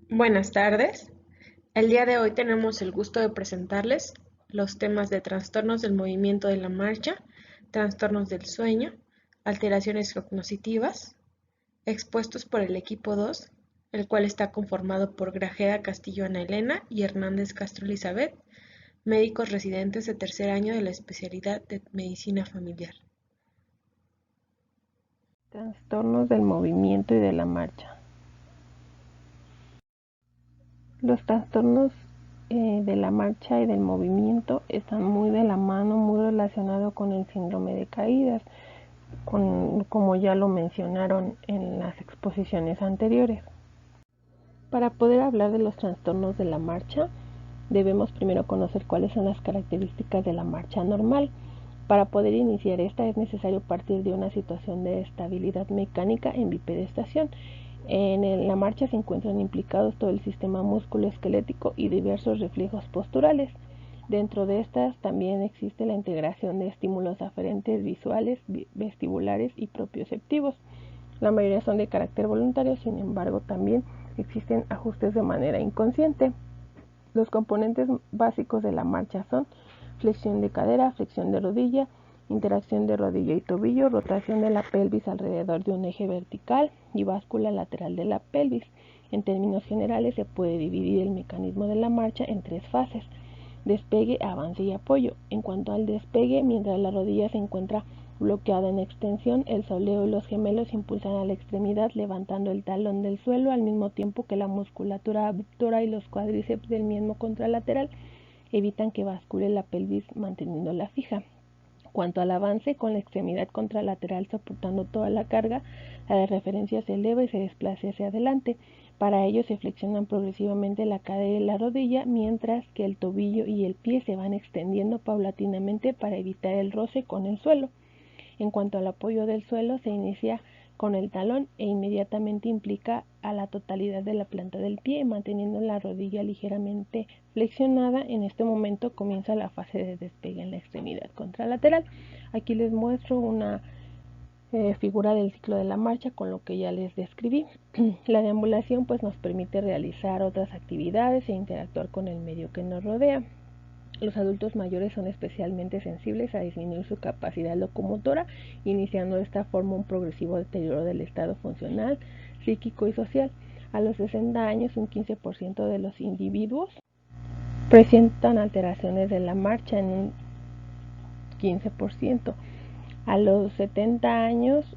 Buenas tardes. El día de hoy tenemos el gusto de presentarles los temas de trastornos del movimiento de la marcha, trastornos del sueño, alteraciones cognitivas, expuestos por el equipo 2, el cual está conformado por Grajeda Castillo Ana Elena y Hernández Castro Elizabeth, médicos residentes de tercer año de la especialidad de medicina familiar. Trastornos del movimiento y de la marcha. Los trastornos de la marcha y del movimiento están muy de la mano, muy relacionados con el síndrome de caídas, como ya lo mencionaron en las exposiciones anteriores. Para poder hablar de los trastornos de la marcha, debemos primero conocer cuáles son las características de la marcha normal. Para poder iniciar esta es necesario partir de una situación de estabilidad mecánica en bipedestación. En la marcha se encuentran implicados todo el sistema musculoesquelético y diversos reflejos posturales. Dentro de estas también existe la integración de estímulos aferentes visuales, vestibulares y propioceptivos. La mayoría son de carácter voluntario, sin embargo también existen ajustes de manera inconsciente. Los componentes básicos de la marcha son flexión de cadera, flexión de rodilla, interacción de rodilla y tobillo, rotación de la pelvis alrededor de un eje vertical y báscula lateral de la pelvis. En términos generales se puede dividir el mecanismo de la marcha en tres fases: despegue, avance y apoyo. En cuanto al despegue, mientras la rodilla se encuentra bloqueada en extensión, el soleo y los gemelos impulsan a la extremidad levantando el talón del suelo al mismo tiempo que la musculatura abductora y los cuádriceps del miembro contralateral evitan que bascule la pelvis manteniéndola fija. Cuanto al avance, con la extremidad contralateral soportando toda la carga, la de referencia se eleva y se desplaza hacia adelante. Para ello se flexionan progresivamente la cadera y la rodilla, mientras que el tobillo y el pie se van extendiendo paulatinamente para evitar el roce con el suelo. En cuanto al apoyo del suelo, se inicia con el talón e inmediatamente implica a la totalidad de la planta del pie, manteniendo la rodilla ligeramente flexionada. En este momento comienza la fase de despegue en la extremidad contralateral. Aquí les muestro una figura del ciclo de la marcha con lo que ya les describí. La deambulación pues nos permite realizar otras actividades e interactuar con el medio que nos rodea. Los adultos mayores son especialmente sensibles a disminuir su capacidad locomotora, iniciando de esta forma un progresivo deterioro del estado funcional, psíquico y social. A los 60 años, un 15% de los individuos presentan alteraciones de la marcha en un 15%. A los 70 años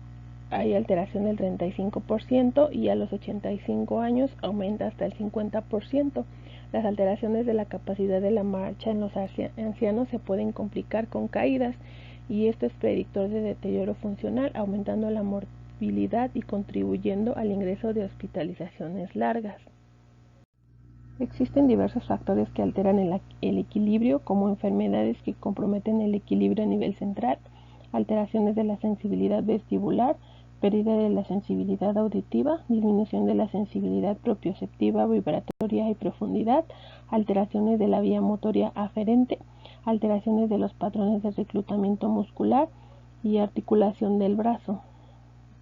hay alteración del 35% y a los 85 años aumenta hasta el 50%. Las alteraciones de la capacidad de la marcha en los ancianos se pueden complicar con caídas y esto es predictor de deterioro funcional, aumentando la morbilidad y contribuyendo al ingreso de hospitalizaciones largas. Existen diversos factores que alteran el equilibrio, como enfermedades que comprometen el equilibrio a nivel central, alteraciones de la sensibilidad vestibular, pérdida de la sensibilidad auditiva, disminución de la sensibilidad propioceptiva, vibratoria y profundidad, alteraciones de la vía motoria aferente, alteraciones de los patrones de reclutamiento muscular y articulación del brazo,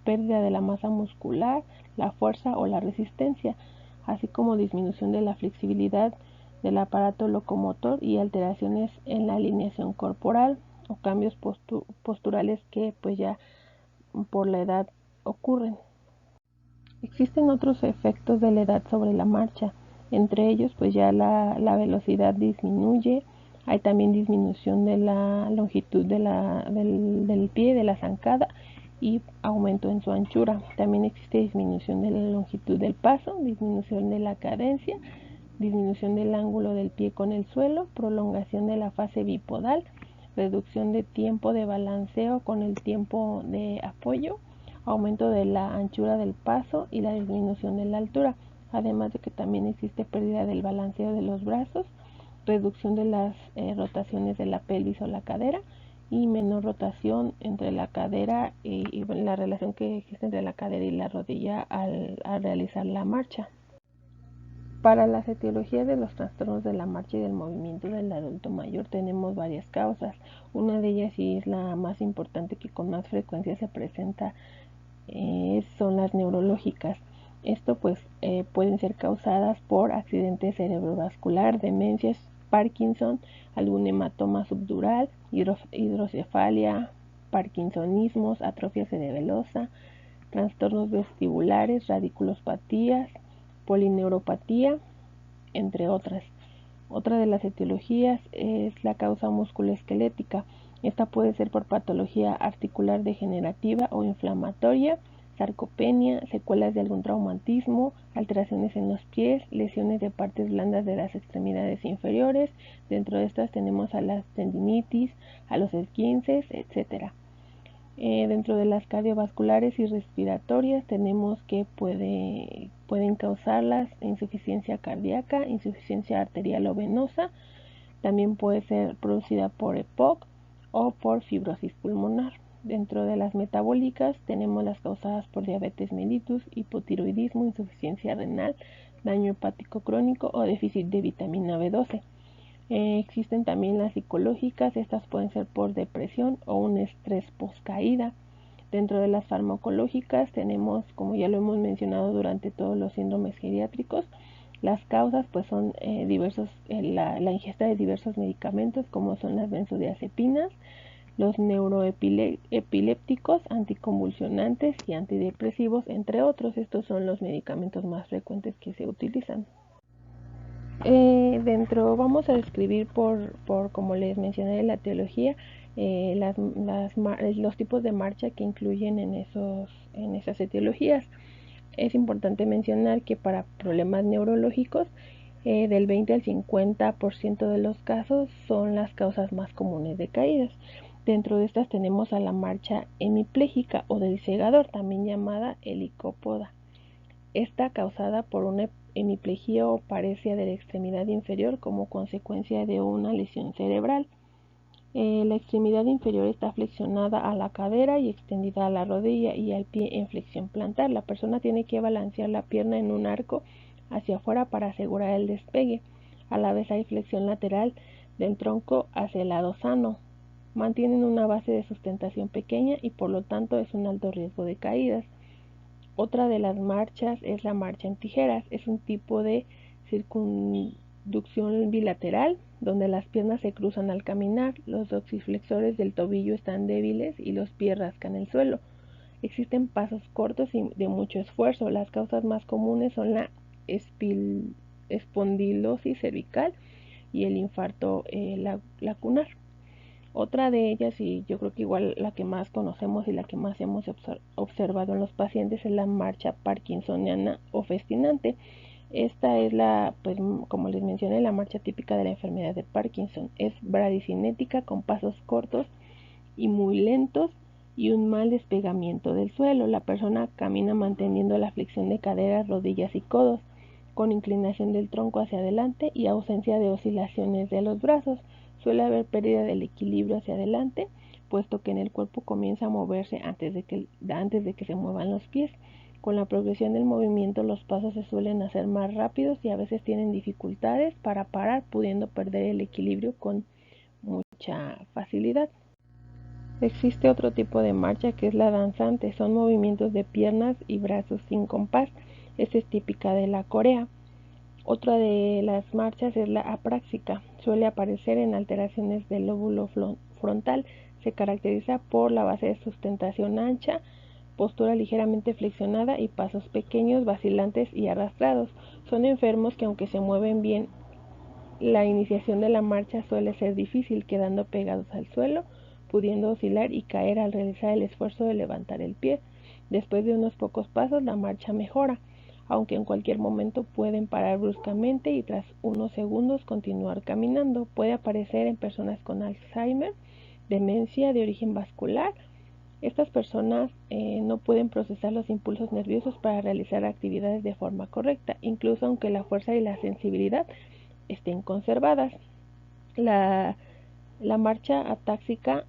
pérdida de la masa muscular, la fuerza o la resistencia, así como disminución de la flexibilidad del aparato locomotor y alteraciones en la alineación corporal o cambios posturales que pues ya por la edad ocurren. Existen otros efectos de la edad sobre la marcha, entre ellos pues ya la velocidad disminuye, hay también disminución de la longitud del pie, de la zancada y aumento en su anchura. También existe disminución de la longitud del paso, disminución de la cadencia, disminución del ángulo del pie con el suelo, prolongación de la fase bipodal, reducción de tiempo de balanceo con el tiempo de apoyo, aumento de la anchura del paso y la disminución de la altura, además de que también existe pérdida del balanceo de los brazos, reducción de las rotaciones de la pelvis o la cadera y menor rotación entre la cadera y la relación que existe entre la cadera y la rodilla al realizar la marcha. Para las etiologías de los trastornos de la marcha y del movimiento del adulto mayor tenemos varias causas. Una de ellas, y es la más importante que con más frecuencia se presenta, son las neurológicas. Esto pues pueden ser causadas por accidente cerebrovascular, demencias, Parkinson, algún hematoma subdural, hidrocefalia, parkinsonismos, atrofia cerebelosa, trastornos vestibulares, radiculopatías, polineuropatía, entre otras. Otra de las etiologías es la causa musculoesquelética. Esta puede ser por patología articular degenerativa o inflamatoria, sarcopenia, secuelas de algún traumatismo, alteraciones en los pies, lesiones de partes blandas de las extremidades inferiores. Dentro de estas tenemos a las tendinitis, a los esguinces, etc. Dentro de las cardiovasculares y respiratorias tenemos que pueden causarlas insuficiencia cardíaca, insuficiencia arterial o venosa. También puede ser producida por EPOC o por fibrosis pulmonar. Dentro de las metabólicas tenemos las causadas por diabetes mellitus, hipotiroidismo, insuficiencia renal, daño hepático crónico o déficit de vitamina B12. Existen también las psicológicas, estas pueden ser por depresión o un estrés postcaída. Dentro de las farmacológicas tenemos, como ya lo hemos mencionado durante todos los síndromes geriátricos, las causas pues son la ingesta de diversos medicamentos como son las benzodiazepinas, los neuroepilépticos, anticonvulsionantes y antidepresivos, entre otros. Estos son los medicamentos más frecuentes que se utilizan. Vamos a describir como les mencioné la teología, los tipos de marcha que incluyen en esas etiologías. Es importante mencionar que para problemas neurológicos, del 20 al 50% de los casos son las causas más comunes de caídas. Dentro de estas tenemos a la marcha hemipléjica o del segador, también llamada helicópoda. Está causada por una hemiplegia o paresia de la extremidad inferior como consecuencia de una lesión cerebral. La extremidad inferior está flexionada a la cadera y extendida a la rodilla y al pie en flexión plantar. La persona tiene que balancear la pierna en un arco hacia afuera para asegurar el despegue. A la vez hay flexión lateral del tronco hacia el lado sano. Mantienen una base de sustentación pequeña y por lo tanto es un alto riesgo de caídas. Otra de las marchas es la marcha en tijeras. Es un tipo de circunducción bilateral donde las piernas se cruzan al caminar, los dorsiflexores del tobillo están débiles y los pies rascan el suelo. Existen pasos cortos y de mucho esfuerzo. Las causas más comunes son la espondilosis cervical y el infarto lacunar. Otra de ellas, y yo creo que igual la que más conocemos y la que más hemos observado en los pacientes, es la marcha parkinsoniana o festinante. Esta es pues como les mencioné, la marcha típica de la enfermedad de Parkinson. Es bradicinética con pasos cortos y muy lentos y un mal despegamiento del suelo. La persona camina manteniendo la flexión de caderas, rodillas y codos, con inclinación del tronco hacia adelante y ausencia de oscilaciones de los brazos. Suele haber pérdida del equilibrio hacia adelante, puesto que en el cuerpo comienza a moverse antes de que se muevan los pies. Con la progresión del movimiento, los pasos se suelen hacer más rápidos y a veces tienen dificultades para parar, pudiendo perder el equilibrio con mucha facilidad. Existe otro tipo de marcha que es la danzante. Son movimientos de piernas y brazos sin compás. Esta es típica de la Corea. Otra de las marchas es la apráxica. Suele aparecer en alteraciones del lóbulo frontal. Se caracteriza por la base de sustentación ancha, postura ligeramente flexionada y pasos pequeños, vacilantes y arrastrados. Son enfermos que aunque se mueven bien, la iniciación de la marcha suele ser difícil, quedando pegados al suelo, pudiendo oscilar y caer al realizar el esfuerzo de levantar el pie. Después de unos pocos pasos, la marcha mejora, aunque en cualquier momento pueden parar bruscamente y tras unos segundos continuar caminando. Puede aparecer en personas con Alzheimer, demencia de origen vascular. Estas personas no pueden procesar los impulsos nerviosos para realizar actividades de forma correcta, incluso aunque la fuerza y la sensibilidad estén conservadas. La marcha atáxica,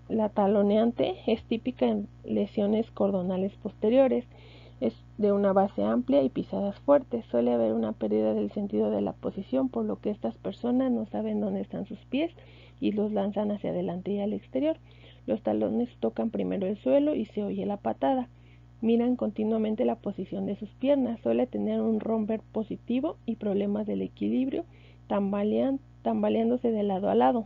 la taloneante, es típica en lesiones cordonales posteriores. Es de una base amplia y pisadas fuertes. Suele haber una pérdida del sentido de la posición, por lo que estas personas no saben dónde están sus pies y los lanzan hacia adelante y al exterior. Los talones tocan primero el suelo y se oye la patada. Miran continuamente la posición de sus piernas, suele tener un romper positivo y problemas del equilibrio, tambaleándose de lado a lado.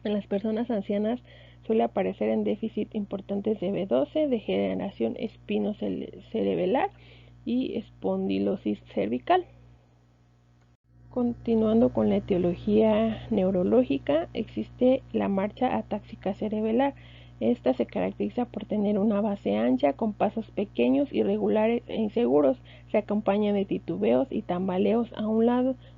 En las personas ancianas suele aparecer en déficit importantes de B12, degeneración espinocerebelar y espondilosis cervical. Continuando con la etiología neurológica, existe la marcha atáxica cerebelar. Esta se caracteriza por tener una base ancha, con pasos pequeños, irregulares e inseguros. Se acompaña de titubeos y tambaleos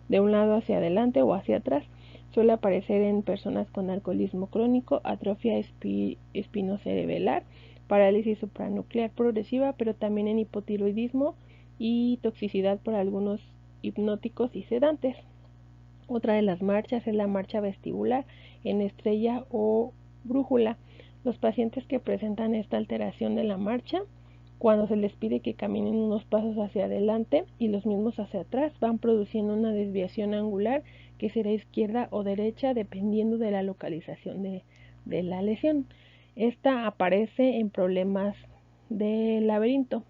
de un lado hacia adelante o hacia atrás. Suele aparecer en personas con alcoholismo crónico, atrofia espinocerebelar, parálisis supranuclear progresiva, pero también en hipotiroidismo y toxicidad por algunos hipnóticos y sedantes. Otra de las marchas es la marcha vestibular en estrella o brújula. Los pacientes que presentan esta alteración de la marcha, cuando se les pide que caminen unos pasos hacia adelante y los mismos hacia atrás, van produciendo una desviación angular que será izquierda o derecha dependiendo de la localización de la lesión. Esta aparece en problemas de laberinto.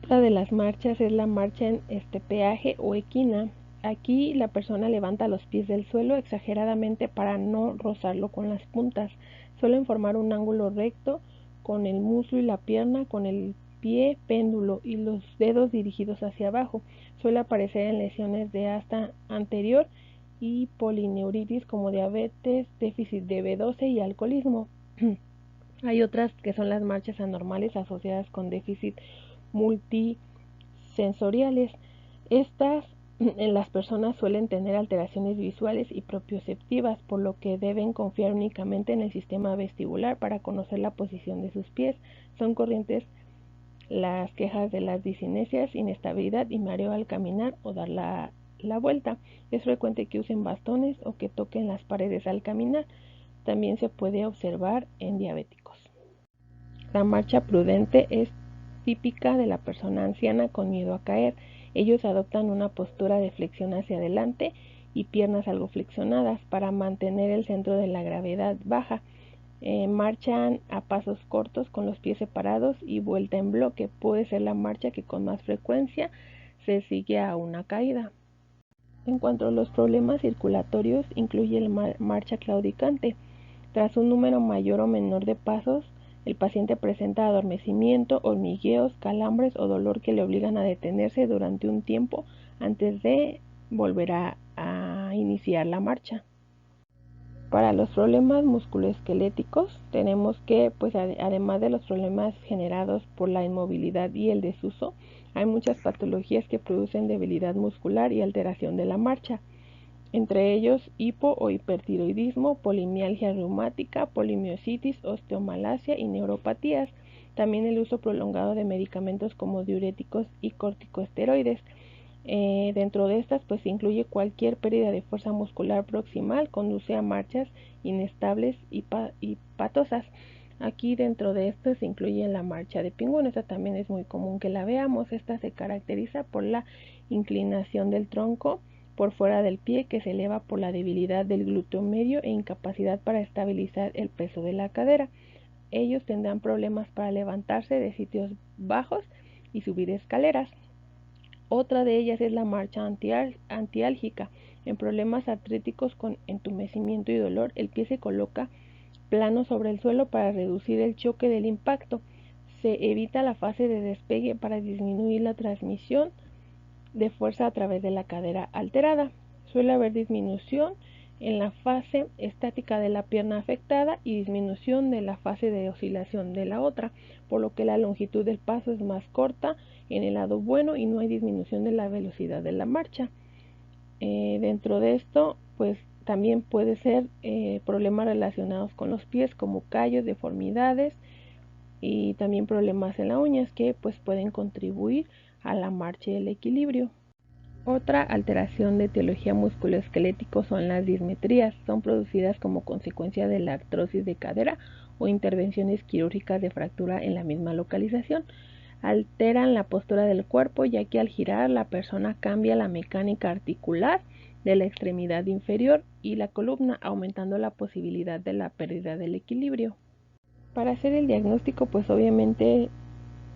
Otra de las marchas es la marcha en estepeaje o equina. Aquí la persona levanta los pies del suelo exageradamente para no rozarlo con las puntas. Suelen formar un ángulo recto con el muslo y la pierna, con el pie péndulo y los dedos dirigidos hacia abajo. Suele aparecer en lesiones de asta anterior y polineuritis como diabetes, déficit de B12 y alcoholismo. Hay otras que son las marchas anormales asociadas con déficit multisensoriales. Estas en las personas suelen tener alteraciones visuales y propioceptivas, por lo que deben confiar únicamente en el sistema vestibular para conocer la posición de sus pies. Son corrientes las quejas de las discinesias, inestabilidad y mareo al caminar o dar la vuelta. Es frecuente que usen bastones o que toquen las paredes al caminar. También se puede observar en diabéticos. La marcha prudente es típica de la persona anciana con miedo a caer. Ellos adoptan una postura de flexión hacia adelante y piernas algo flexionadas para mantener el centro de la gravedad baja. Marchan a pasos cortos con los pies separados y vuelta en bloque. Puede ser la marcha que con más frecuencia se sigue a una caída. En cuanto a los problemas circulatorios, incluye la marcha claudicante. Tras un número mayor o menor de pasos, el paciente presenta adormecimiento, hormigueos, calambres o dolor que le obligan a detenerse durante un tiempo antes de volver a iniciar la marcha. Para los problemas musculoesqueléticos tenemos que, pues además de los problemas generados por la inmovilidad y el desuso, hay muchas patologías que producen debilidad muscular y alteración de la marcha. Entre ellos hipo o hipertiroidismo, polimialgia reumática, polimiositis, osteomalacia y neuropatías. También el uso prolongado de medicamentos como diuréticos y corticosteroides. Dentro de estas pues incluye cualquier pérdida de fuerza muscular proximal, conduce a marchas inestables y patosas. Aquí dentro de esto se incluye la marcha de pingüino. Esta también es muy común que la veamos. Esta se caracteriza por la inclinación del tronco por fuera del pie, que se eleva por la debilidad del glúteo medio e incapacidad para estabilizar el peso de la cadera. Ellos tendrán problemas para levantarse de sitios bajos y subir escaleras. Otra de ellas es la marcha antiálgica. En problemas artríticos con entumecimiento y dolor, el pie se coloca plano sobre el suelo para reducir el choque del impacto. Se evita la fase de despegue para disminuir la transmisión de fuerza a través de la cadera alterada. Suele haber disminución en la fase estática de la pierna afectada y disminución de la fase de oscilación de la otra, por lo que la longitud del paso es más corta en el lado bueno y no hay disminución de la velocidad de la marcha. Dentro de esto, pues también puede ser problemas relacionados con los pies como callos, deformidades y también problemas en las uñas que pues pueden contribuir a la marcha y el equilibrio. Otra alteración de etiología musculoesquelético son las dismetrías. Son producidas como consecuencia de la artrosis de cadera o intervenciones quirúrgicas de fractura en la misma localización. Alteran la postura del cuerpo, ya que al girar la persona cambia la mecánica articular de la extremidad inferior y la columna, aumentando la posibilidad de la pérdida del equilibrio. Para hacer el diagnóstico, pues obviamente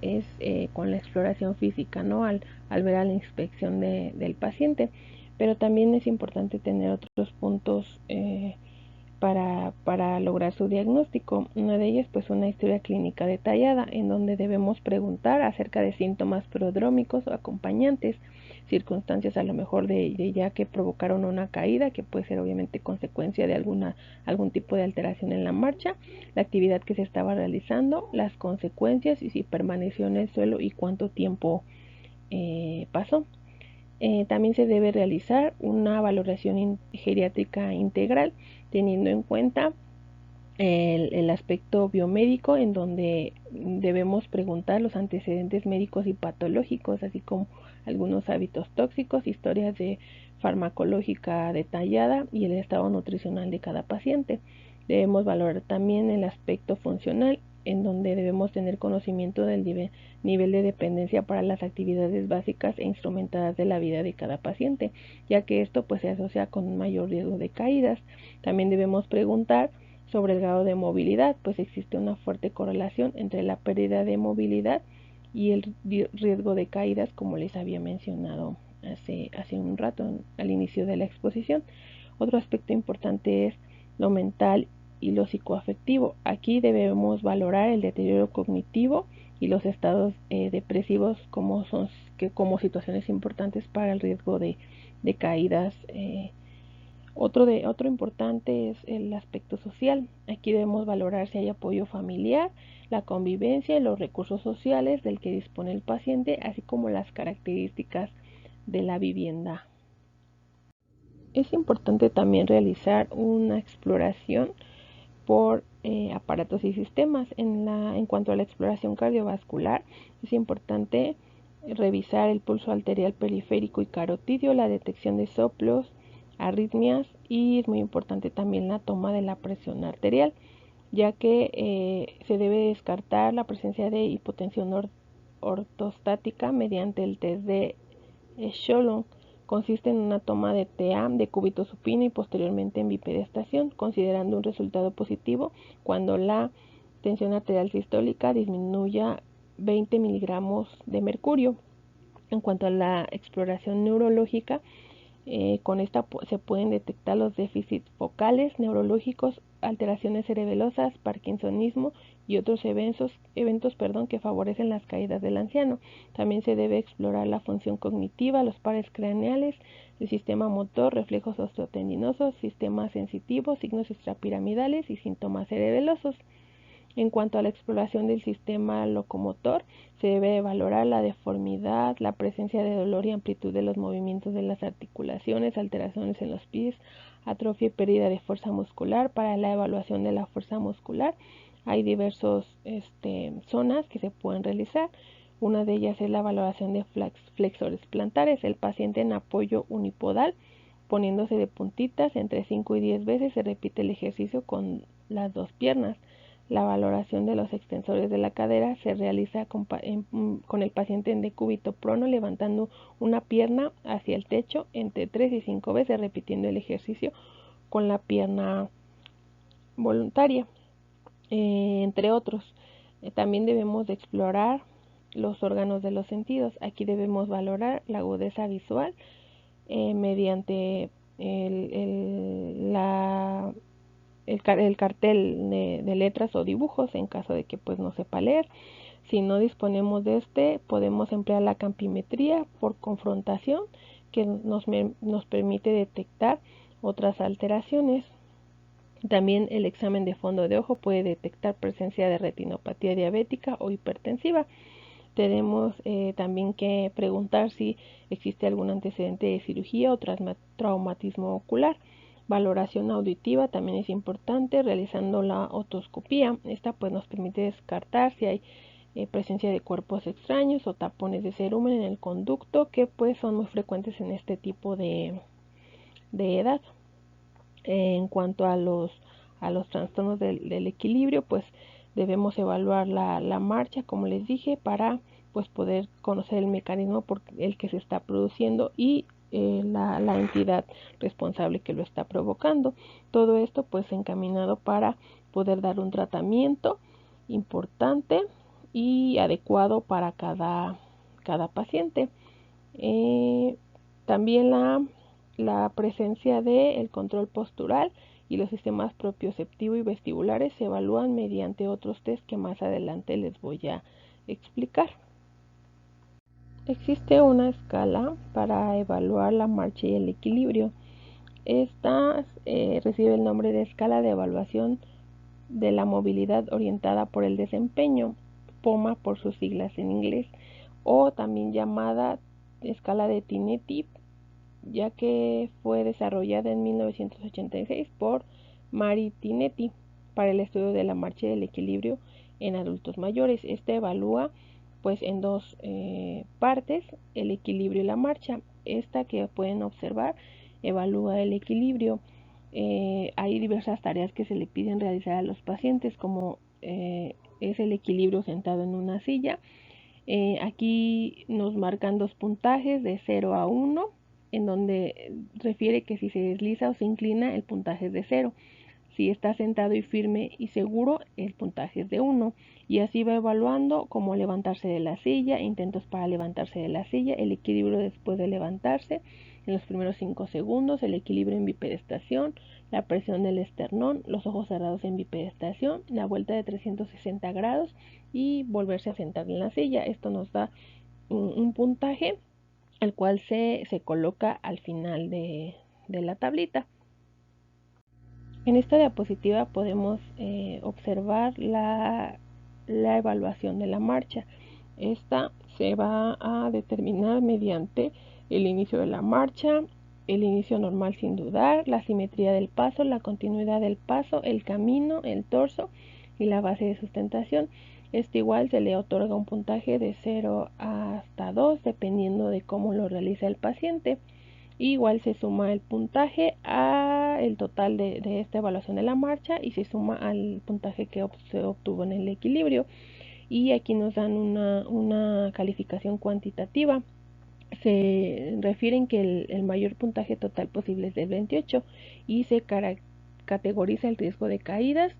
es con la exploración física, ¿no? Al ver a la inspección del paciente. Pero también es importante tener otros puntos para lograr su diagnóstico. Una de ellas, pues, una historia clínica detallada, en donde debemos preguntar acerca de síntomas prodrómicos o acompañantes, circunstancias a lo mejor de ya que provocaron una caída, que puede ser obviamente consecuencia de algún tipo de alteración en la marcha, la actividad que se estaba realizando, las consecuencias y si permaneció en el suelo y cuánto tiempo pasó. También se debe realizar una valoración geriátrica integral, teniendo en cuenta el aspecto biomédico, en donde debemos preguntar los antecedentes médicos y patológicos, así como algunos hábitos tóxicos, historias de farmacológica detallada y el estado nutricional de cada paciente. Debemos valorar también el aspecto funcional, en donde debemos tener conocimiento del nivel de dependencia para las actividades básicas e instrumentadas de la vida de cada paciente, ya que esto pues se asocia con un mayor riesgo de caídas. También debemos preguntar sobre el grado de movilidad, pues existe una fuerte correlación entre la pérdida de movilidad y el riesgo de caídas, como les había mencionado hace un rato al inicio de la exposición. Otro aspecto importante es lo mental y lo psicoafectivo. Aquí debemos valorar el deterioro cognitivo y los estados depresivos como situaciones importantes para el riesgo de caídas. Otro importante es el aspecto social. Aquí debemos valorar si hay apoyo familiar, la convivencia y los recursos sociales del que dispone el paciente, así como las características de la vivienda. Es importante también realizar una exploración por aparatos y sistemas. En cuanto a la exploración cardiovascular, es importante revisar el pulso arterial periférico y carotidio, la detección de soplos, arritmias, y es muy importante también la toma de la presión arterial, ya que se debe descartar la presencia de hipotensión ortostática mediante el test de Sholon. Consiste en una toma de TA de cúbito supino y posteriormente en bipedestación, considerando un resultado positivo cuando la tensión arterial sistólica disminuya 20 miligramos de mercurio. En cuanto a la exploración neurológica, con esta se pueden detectar los déficits focales, neurológicos, alteraciones cerebelosas, parkinsonismo y otros eventos que favorecen las caídas del anciano. También se debe explorar la función cognitiva, los pares craneales, el sistema motor, reflejos osteotendinosos, sistemas sensitivos, signos extrapiramidales y síntomas cerebelosos. En cuanto a la exploración del sistema locomotor, se debe valorar la deformidad, la presencia de dolor y amplitud de los movimientos de las articulaciones, alteraciones en los pies, atrofia y pérdida de fuerza muscular. Para la evaluación de la fuerza muscular hay diversas zonas que se pueden realizar. Una de ellas es la valoración de flexores plantares. El paciente en apoyo unipodal, poniéndose de puntitas, entre 5 y 10 veces se repite el ejercicio con las dos piernas. La valoración de los extensores de la cadera se realiza con el paciente en decúbito prono, levantando una pierna hacia el techo entre 3 y 5 veces, repitiendo el ejercicio con la pierna voluntaria, entre otros. También debemos de explorar los órganos de los sentidos. Aquí debemos valorar la agudeza visual mediante el cartel de letras o dibujos, en caso de que pues no sepa leer. Si no disponemos de podemos emplear la campimetría por confrontación, que nos permite detectar otras alteraciones. También el examen de fondo de ojo puede detectar presencia de retinopatía diabética o hipertensiva. Tenemos también que preguntar si existe algún antecedente de cirugía o traumatismo ocular. Valoración auditiva también es importante, realizando la otoscopía. Esta pues nos permite descartar si hay presencia de cuerpos extraños o tapones de cerumen en el conducto, que pues son muy frecuentes en este tipo de edad. En cuanto a los trastornos del equilibrio, pues debemos evaluar la marcha, como les dije, para pues poder conocer el mecanismo por el que se está produciendo y la entidad responsable que lo está provocando. Todo esto pues encaminado para poder dar un tratamiento importante y adecuado para cada paciente. También la presencia del control postural y los sistemas propioceptivo y vestibulares se evalúan mediante otros test que más adelante les voy a explicar. Existe una escala para evaluar la marcha y el equilibrio. Esta recibe el nombre de escala de evaluación de la movilidad orientada por el desempeño, POMA por sus siglas en inglés, o también llamada escala de Tinetti, ya que fue desarrollada en 1986 por Mari Tinetti para el estudio de la marcha y del equilibrio en adultos mayores. Esta evalúa pues en dos partes, el equilibrio y la marcha. Esta que pueden observar evalúa el equilibrio. Hay diversas tareas que se le piden realizar a los pacientes, como es el equilibrio sentado en una silla. Aquí nos marcan dos puntajes de 0 a 1, en donde refiere que si se desliza o se inclina, el puntaje es de 0. Si está sentado y firme y seguro, el puntaje es de 1. Y así va evaluando como levantarse de la silla, intentos para levantarse de la silla, el equilibrio después de levantarse, en los primeros 5 segundos, el equilibrio en bipedestación, la presión del esternón, los ojos cerrados en bipedestación, la vuelta de 360 grados y volverse a sentar en la silla. Esto nos da un puntaje, el cual se coloca al final de la tablita. En esta diapositiva podemos observar la evaluación de la marcha. Esta se va a determinar mediante el inicio de la marcha, el inicio normal sin dudar, la simetría del paso, la continuidad del paso, el camino, el torso y la base de sustentación. Este igual se le otorga un puntaje de 0 hasta 2 dependiendo de cómo lo realiza el paciente. Igual se suma el puntaje a el total de esta evaluación de la marcha y se suma al puntaje que se obtuvo en el equilibrio. Y aquí nos dan una calificación cuantitativa. Se refieren que el mayor puntaje total posible es del 28 y se categoriza el riesgo de caídas.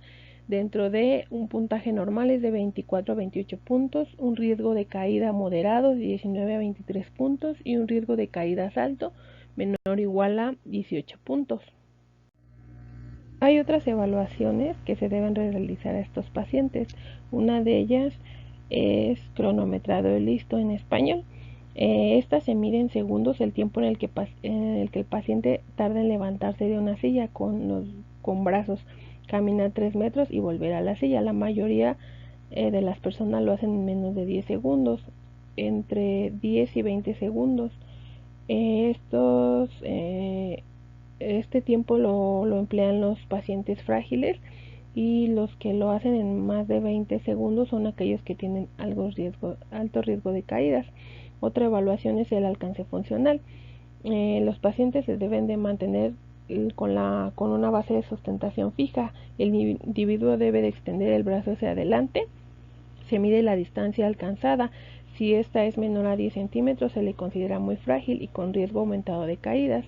Dentro de un puntaje normal es de 24 a 28 puntos, un riesgo de caída moderado de 19 a 23 puntos y un riesgo de caídas alto menor o igual a 18 puntos. Hay otras evaluaciones que se deben realizar a estos pacientes. Una de ellas es cronometrado listo en español. Esta se mide en segundos el tiempo en el que el paciente tarda en levantarse de una silla con brazos, caminar 3 metros y volver a la silla. La mayoría de las personas lo hacen en menos de 10 segundos, entre 10 y 20 segundos. Este tiempo lo emplean los pacientes frágiles y los que lo hacen en más de 20 segundos son aquellos que tienen alto riesgo de caídas. Otra evaluación es el alcance funcional. Los pacientes se deben de mantener con una base de sustentación fija. El individuo debe de extender el brazo hacia adelante. Se mide la distancia alcanzada. Si esta es menor a 10 centímetros se le considera muy frágil y con riesgo aumentado de caídas.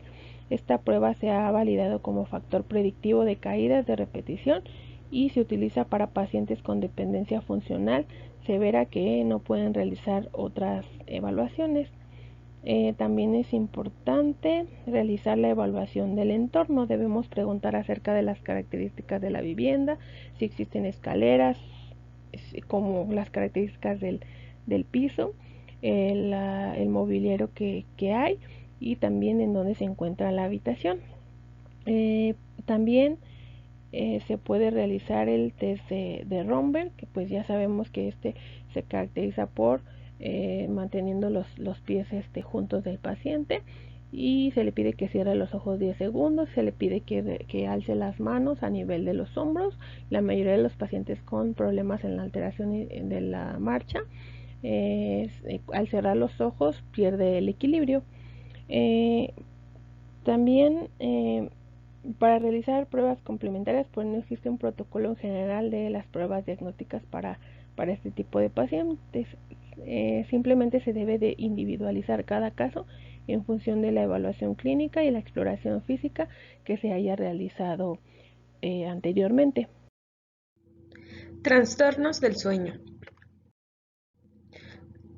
Esta prueba se ha validado como factor predictivo de caídas de repetición y se utiliza para pacientes con dependencia funcional severa que no pueden realizar otras evaluaciones. También es importante realizar la evaluación del entorno. Debemos preguntar acerca de las características de la vivienda, si existen escaleras, como las características del piso, el mobiliario que hay y también en dónde se encuentra la habitación. También se puede realizar el test de Romberg, que pues ya sabemos que este se caracteriza por manteniendo los pies juntos del paciente y se le pide que cierre los ojos 10 segundos, se le pide que alce las manos a nivel de los hombros. La mayoría de los pacientes con problemas en la alteración de la marcha, al cerrar los ojos pierde el equilibrio. También para realizar pruebas complementarias, pues no existe un protocolo en general de las pruebas diagnósticas para este tipo de pacientes. Simplemente se debe de individualizar cada caso en función de la evaluación clínica y la exploración física que se haya realizado anteriormente. Trastornos del sueño.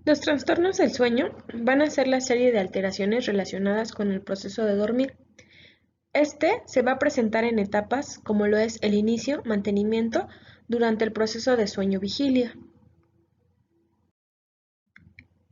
Los trastornos del sueño van a ser la serie de alteraciones relacionadas con el proceso de dormir. Este se va a presentar en etapas como lo es el inicio, mantenimiento, durante el proceso de sueño-vigilia.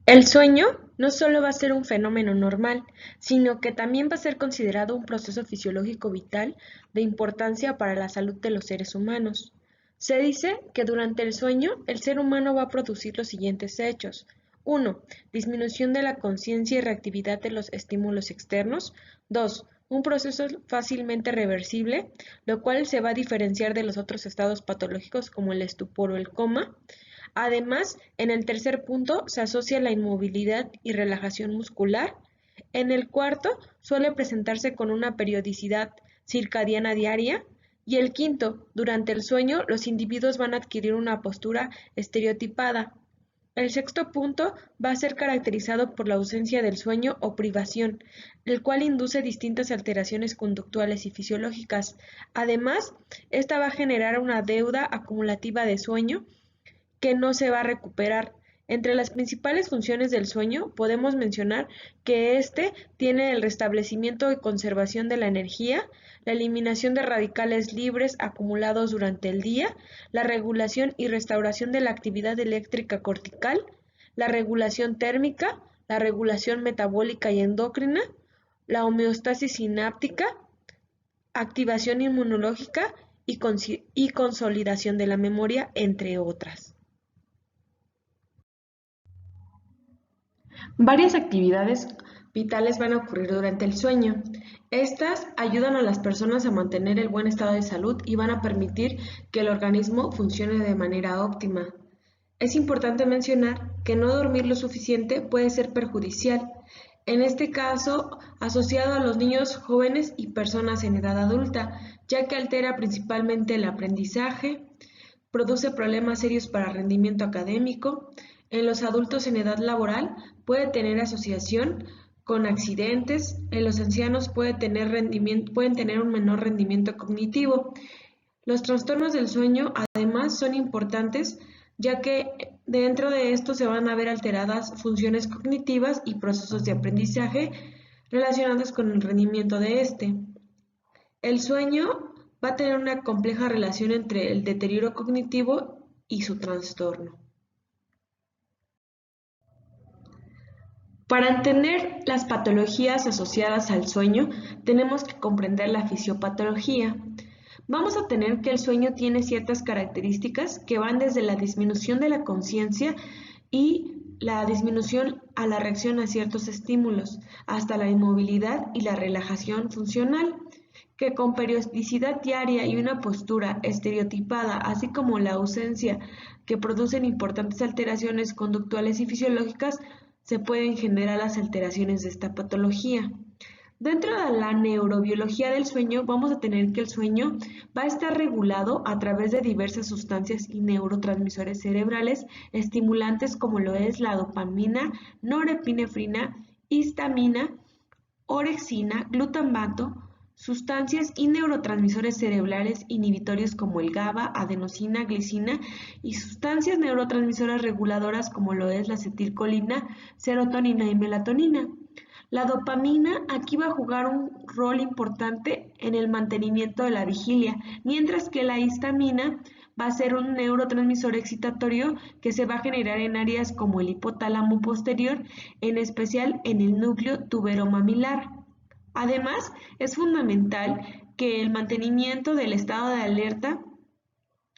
El sueño no solo va a ser un fenómeno normal, sino que también va a ser considerado un proceso fisiológico vital de importancia para la salud de los seres humanos. Se dice que durante el sueño el ser humano va a producir los siguientes hechos. 1. Disminución de la conciencia y reactividad de los estímulos externos. 2. Un proceso fácilmente reversible, lo cual se va a diferenciar de los otros estados patológicos como el estupor o el coma. Además, en el tercer punto se asocia la inmovilidad y relajación muscular. En el cuarto suele presentarse con una periodicidad circadiana diaria. Y el quinto, durante el sueño los individuos van a adquirir una postura estereotipada. El sexto punto va a ser caracterizado por la ausencia del sueño o privación, el cual induce distintas alteraciones conductuales y fisiológicas. Además, esta va a generar una deuda acumulativa de sueño que no se va a recuperar. Entre las principales funciones del sueño podemos mencionar que éste tiene el restablecimiento y conservación de la energía, la eliminación de radicales libres acumulados durante el día, la regulación y restauración de la actividad eléctrica cortical, la regulación térmica, la regulación metabólica y endocrina, la homeostasis sináptica, activación inmunológica y consolidación de la memoria, entre otras. Varias actividades vitales van a ocurrir durante el sueño. Estas ayudan a las personas a mantener el buen estado de salud y van a permitir que el organismo funcione de manera óptima. Es importante mencionar que no dormir lo suficiente puede ser perjudicial, en este caso asociado a los niños, jóvenes y personas en edad adulta, ya que altera principalmente el aprendizaje, produce problemas serios para rendimiento académico. En los adultos en edad laboral puede tener asociación con accidentes. En los ancianos pueden tener un menor rendimiento cognitivo. Los trastornos del sueño además son importantes ya que dentro de esto se van a ver alteradas funciones cognitivas y procesos de aprendizaje relacionados con el rendimiento de este. El sueño va a tener una compleja relación entre el deterioro cognitivo y su trastorno. Para entender las patologías asociadas al sueño, tenemos que comprender la fisiopatología. Vamos a tener que el sueño tiene ciertas características que van desde la disminución de la conciencia y la disminución a la reacción a ciertos estímulos, hasta la inmovilidad y la relajación funcional, que con periodicidad diaria y una postura estereotipada, así como la ausencia que producen importantes alteraciones conductuales y fisiológicas, se pueden generar las alteraciones de esta patología. Dentro de la neurobiología del sueño vamos a tener que el sueño va a estar regulado a través de diversas sustancias y neurotransmisores cerebrales estimulantes como lo es la dopamina, norepinefrina, histamina, orexina, glutamato, sustancias y neurotransmisores cerebrales inhibitorios como el GABA, adenosina, glicina y sustancias neurotransmisoras reguladoras como lo es la acetilcolina, serotonina y melatonina. La dopamina aquí va a jugar un rol importante en el mantenimiento de la vigilia, mientras que la histamina va a ser un neurotransmisor excitatorio que se va a generar en áreas como el hipotálamo posterior, en especial en el núcleo tuberomamilar. Además, es fundamental que el mantenimiento del estado de alerta,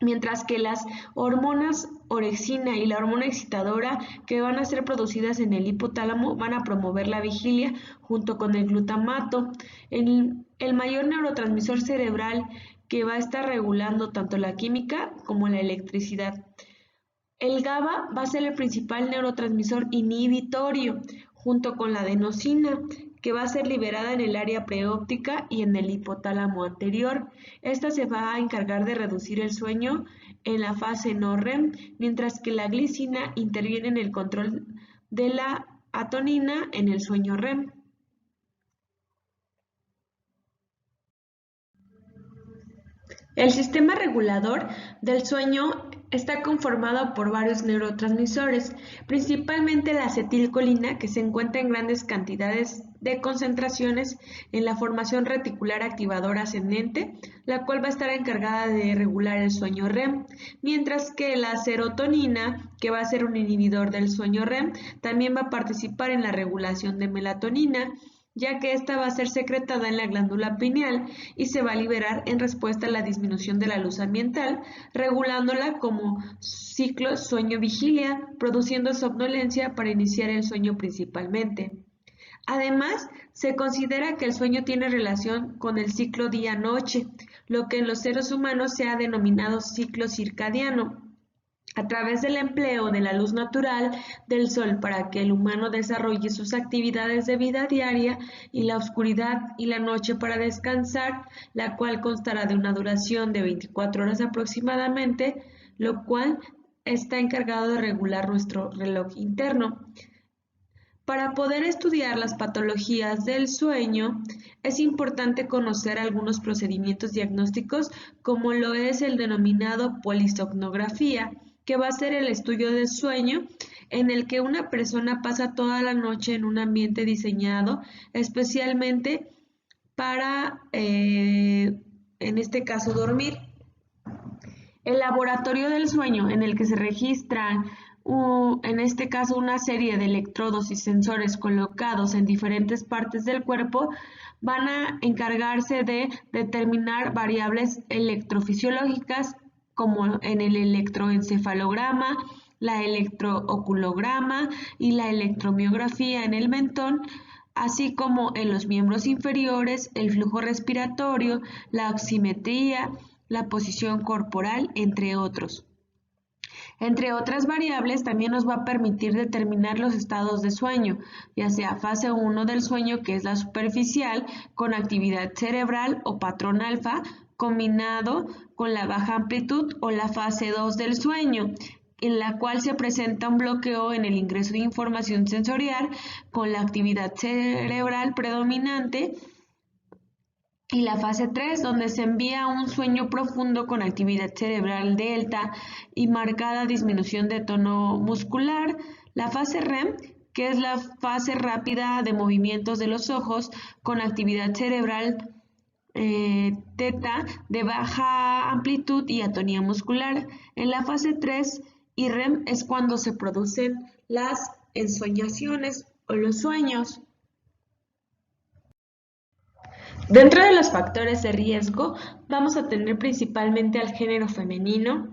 mientras que las hormonas orexina y la hormona excitadora que van a ser producidas en el hipotálamo van a promover la vigilia junto con el glutamato, el mayor neurotransmisor cerebral que va a estar regulando tanto la química como la electricidad. El GABA va a ser el principal neurotransmisor inhibitorio, junto con la adenosina, que va a ser liberada en el área preóptica y en el hipotálamo anterior. Esta se va a encargar de reducir el sueño en la fase no REM, mientras que la glicina interviene en el control de la atonina en el sueño REM. El sistema regulador del sueño está conformado por varios neurotransmisores, principalmente la acetilcolina, que se encuentra en grandes cantidades de concentraciones en la formación reticular activadora ascendente, la cual va a estar encargada de regular el sueño REM, mientras que la serotonina, que va a ser un inhibidor del sueño REM, también va a participar en la regulación de melatonina, ya que esta va a ser secretada en la glándula pineal y se va a liberar en respuesta a la disminución de la luz ambiental, regulándola como ciclo sueño-vigilia, produciendo somnolencia para iniciar el sueño principalmente. Además, se considera que el sueño tiene relación con el ciclo día-noche, lo que en los seres humanos se ha denominado ciclo circadiano, a través del empleo de la luz natural del sol para que el humano desarrolle sus actividades de vida diaria, y la oscuridad y la noche para descansar, la cual constará de una duración de 24 horas aproximadamente, lo cual está encargado de regular nuestro reloj interno. Para poder estudiar las patologías del sueño, es importante conocer algunos procedimientos diagnósticos, como lo es el denominado polisomnografía, que va a ser el estudio del sueño en el que una persona pasa toda la noche en un ambiente diseñado especialmente para, en este caso, dormir. El laboratorio del sueño, en el que se registran, en este caso, una serie de electrodos y sensores colocados en diferentes partes del cuerpo, van a encargarse de determinar variables electrofisiológicas como en el electroencefalograma, la electrooculograma y la electromiografía en el mentón, así como en los miembros inferiores, el flujo respiratorio, la oximetría, la posición corporal, entre otros. Entre otras variables, también nos va a permitir determinar los estados de sueño, ya sea fase 1 del sueño, que es la superficial, con actividad cerebral o patrón alfa, combinado con la baja amplitud, o la fase 2 del sueño, en la cual se presenta un bloqueo en el ingreso de información sensorial con la actividad cerebral predominante, y la fase 3, donde se envía un sueño profundo con actividad cerebral delta y marcada disminución de tono muscular. La fase REM, que es la fase rápida de movimientos de los ojos con actividad cerebral teta de baja amplitud y atonía muscular. En la fase 3 y REM es cuando se producen las ensoñaciones o los sueños. Dentro de los factores de riesgo vamos a tener principalmente al género femenino,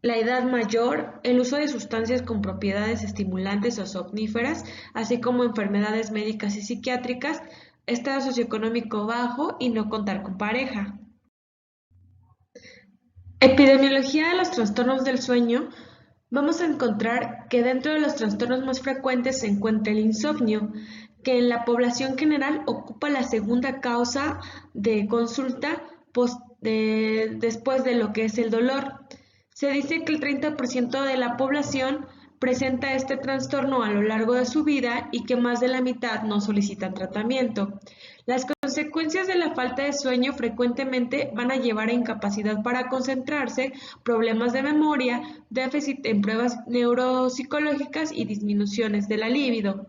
la edad mayor, el uso de sustancias con propiedades estimulantes o somníferas, así como enfermedades médicas y psiquiátricas, estado socioeconómico bajo y no contar con pareja. Epidemiología de los trastornos del sueño. Vamos a encontrar que dentro de los trastornos más frecuentes se encuentra el insomnio, que en la población general ocupa la segunda causa de consulta después de lo que es el dolor. Se dice que el 30% de la población presenta este trastorno a lo largo de su vida y que más de la mitad no solicitan tratamiento. Las consecuencias de la falta de sueño frecuentemente van a llevar a incapacidad para concentrarse, problemas de memoria, déficit en pruebas neuropsicológicas y disminuciones de la libido.